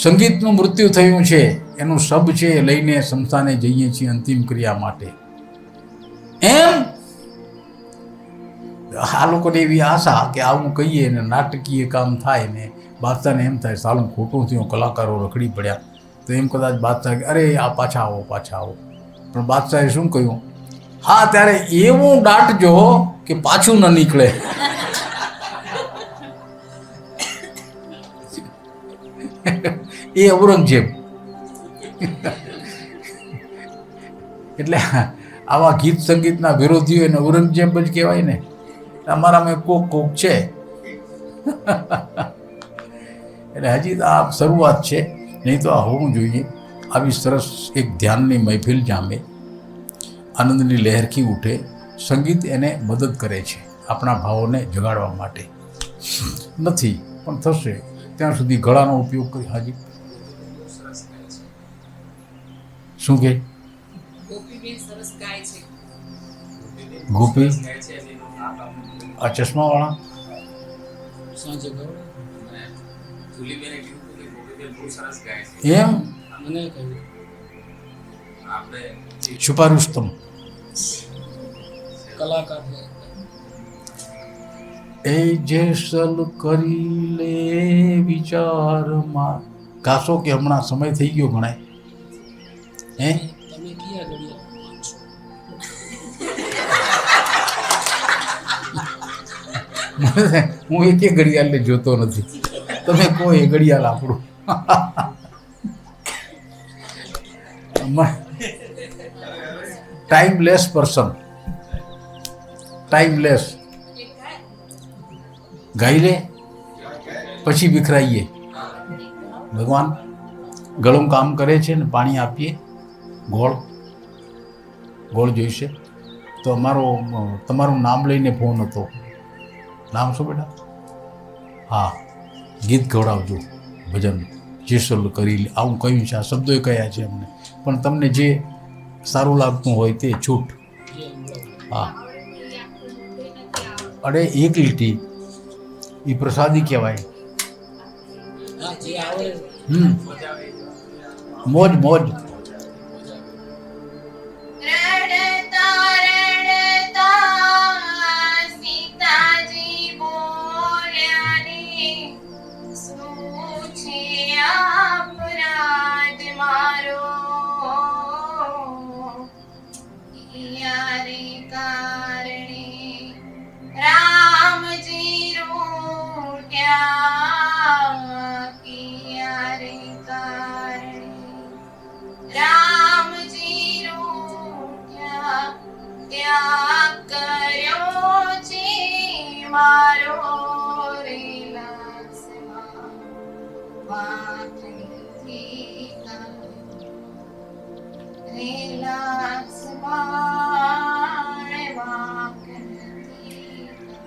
સંગીતનું મૃત્યુ થયું છે, એનું શબ છે, લઈને શમશાને જઈએ છીએ અંતિમ ક્રિયા માટે. એમ આ લોકોને એવી આશા કે આવું કહીએ ને નાટકીય કામ થાય ને બાદશાહને એમ થાય સાલું ખોટું થયું, કલાકારો રખડી પડ્યા. તો એમ કદાચ બાદશાહ કે અરે આ પાછા આવો પાછા આવો. પણ બાદશાહે શું કહ્યું? હા ત્યારે એવું દાટજો કે પાછું ન નીકળે. એ ઔરંગઝેબ. એટલે આવા ગીત સંગીતના વિરોધીઓ એને ઔરંગઝેબ જ કહેવાય ને. અમારામાં કોક છે. એટલે હજી તો આ શરૂઆત છે, નહીં તો આ હોવું જોઈએ. આવી સરસ એક ધ્યાનની મહેફિલ જામે, આનંદની લહેરખી ઉઠે. સંગીત એને મદદ કરે છે આપણા ભાવોને જગાડવા માટે. નથી પણ થશે ત્યાં સુધી ગળાનો ઉપયોગ કરી. હાજી શું કે? ગોપી આ ચશ્માવાળા એમ છુપા રુસ્તમ કલાકાર એ જેસલ કરી લે વિચારમાં. ગાશો કે હમણાં સમય થઈ ગયો ગણાય? હે તમે કયા ઘડિયા હું એક ઘડિયાળને જોતો નથી. તમે કહો એ ઘડિયાળ આપણું. Timeless person, timeless. ગાઈ લે પછી વિખરાઈએ. ભગવાન ગળું કામ કરે છે ને પાણી આપીએ. ગોળ જોઈશે તો તમારું નામ લઈને ફોન હતો. નામ શું બેટા? હા, ગીત ગવડાવજો, ભજન જેસલ કરી લે. આવું કહ્યું છે, આ શબ્દોએ કયા છે અમને. પણ તમને જે સારું લાગતું હોય તે છૂટ. હા અરે એક લીટી એ પ્રસાદી કહેવાય. હા જે આવડે મોજ મોજ. રડતા રડતા સીતાજી બોલ્યા ને, શું છે અપરાધ મારો? યારે કારણે રામજી રૂઠ્યા, યારે કારણે રામજી રૂઠ્યા, ત્યાગ કર્યો છે મારો રે લક્ષ્મણ, વાંક નથી કાંઈ. રે લક્ષ્મણ વાંક નથી કાંઈ.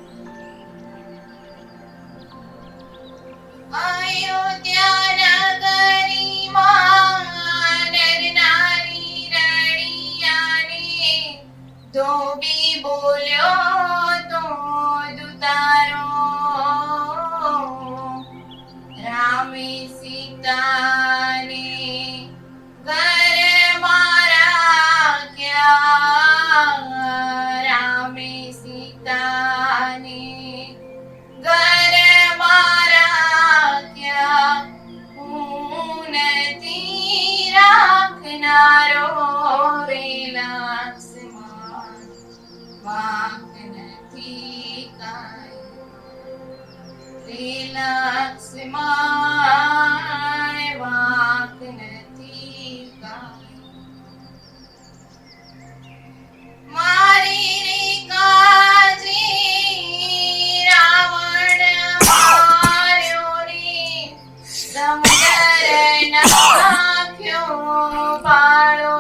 અયોધ્યા નગરીમાં નર નારી રળિયાને, ધોબી બોલ્યો તો દુતારો, રામે સીતાને ઘરમાં રાખ્યા, રામે સીતાને ઘરમાં રાખ્યા, હું નથી રાખનારો રે લક્ષ્મણ, વાંક નથી કાંઈ. રે લક્ષ્મણ વાંક નથી કાંઈ. મારી રે કાજી રાવણ માર્યો રે, સમુદ્ર નાખ્યો પાળો,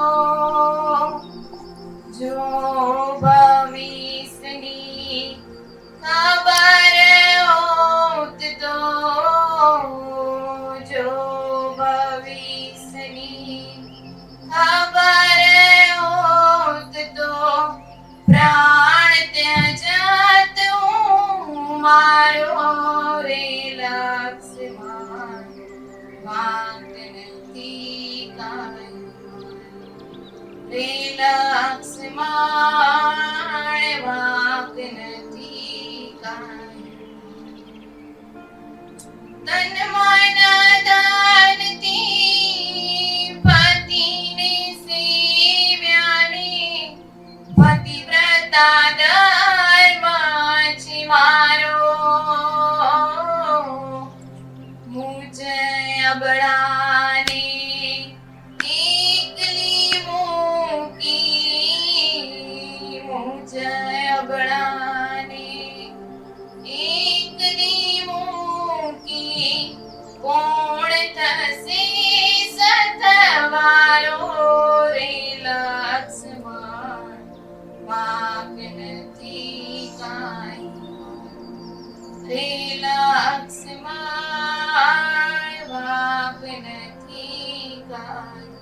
જો ભવિષ્યની ખબર હોત તો, જો ભવિષ્યની ખબર હોત તો, પ્રાણ ત્યજત હું મારો રે લક્ષ્મણ, વાંક નથી કાંઈ. રે લક્ષ્મણ વાંક નથી કાંઈ. તન મન ધનથી પતિને સેવ્યાને, પતિવ્રતા ધર્મ છે મારો, મુજ અબળાને એકલી મૂકી, મુજ અબળાને એકલી મૂકી, કોણ થશે સતવારો રે લક્ષ્મણ, વાંક નથી કાંઈ. રે લક્ષ્મણ વાંક નથી કાંઈ.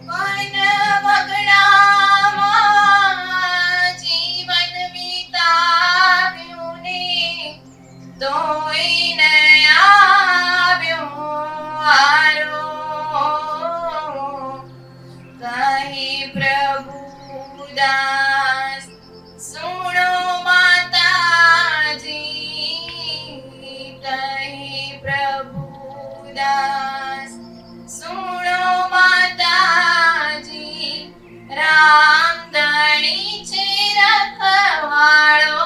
પણ વગડામાં જીવન વિતાવ્યું ને, તોય ન આવ્યો હારો, કહે પ્રભુદાસ સુણો માતાજી, કહે પ્રભુદાસ સુણો માતાજી, રામધણી છે રખવાળો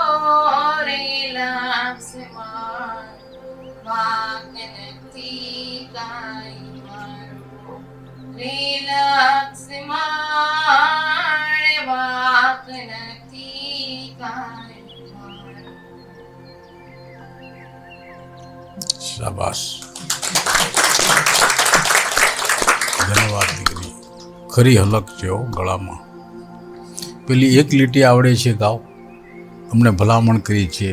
રે લક્ષ્મણ, વાંક નથી કાંઈ મારો. રે લક્ષ્મણ વાંક નથી કાંઈ મારો. શાબાશ. ધન્યવાદ દીકરી. ખરી હલક છે હો ગળામાં. પેલી એક લીટી આવડે છે ગાવ. અમને ભલામણ કરી છે,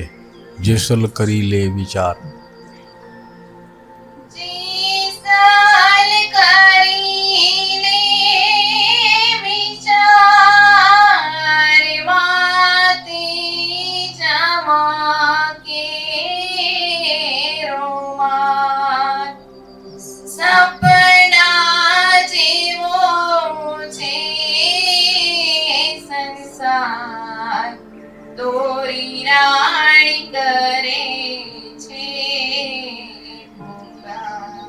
જેસલ કરી લે વિચાર. જેસલ કરી લે વિચાર, વાત ગોરી રાણી કરે છે પુકાર.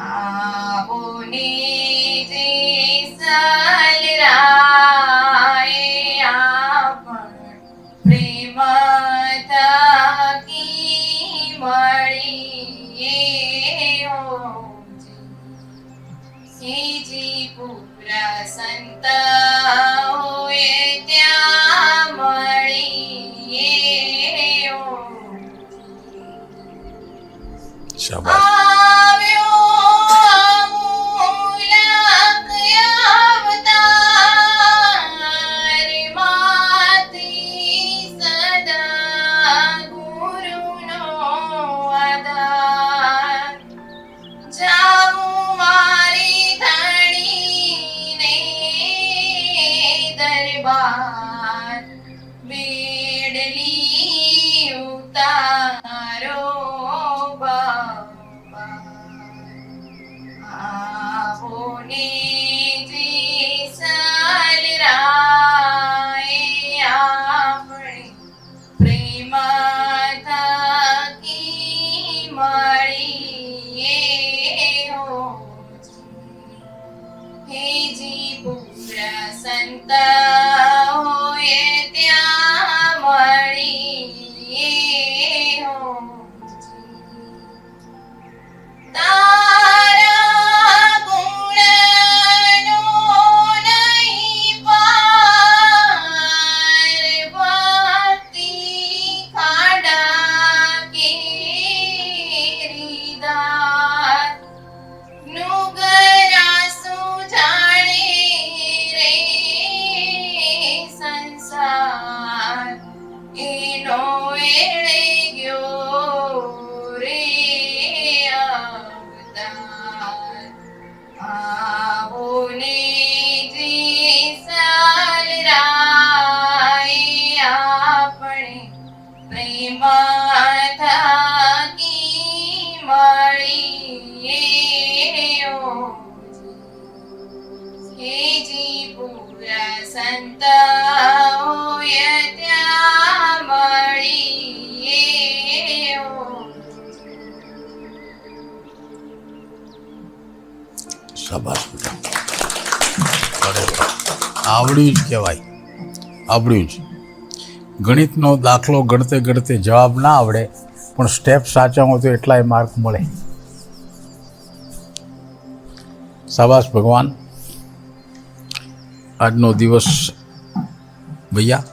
આવો ને જેસલરાય આપણ પ્રેમ થકી મળીએ શ્રીજીપુરા સંત હોય ત્યાં મળીએ શાબાશ. આવ્યો અમૂલક અવતાર માંથી સદા ગુરુનો આધાર. જાઉં મારી ધણીને દરબાર બેડલી ઉતારો આવો ને જેસલરાય આપણે પ્રેમ થકી મળીએ હેજીપુરા સંત હોય ત્યાં મળીએ તારા ગુણનો નહીં પાર ભક્તિ ખાડા કેરીદાર નુગરાસુ જાણે રે સંસાર એનો એળે ગયો રે અવતાર. આવો ને જેસલરાય આપણે પ્રેમ થકી મળીએ હેજીપુરા સંત હોય ત્યાં મળીએ શાબાશ બેટા. અરે વાહ. આવડ્યું જ કહેવાય, આવડ્યું જ. ગણિતનો દાખલો ગણતે ગણતે જવાબ ના આવડે પણ સ્ટેપ સાચા હોય તો એટલાય માર્ક મળે. શાબાશ ભગવાન. આજનો દિવસ ભૈયા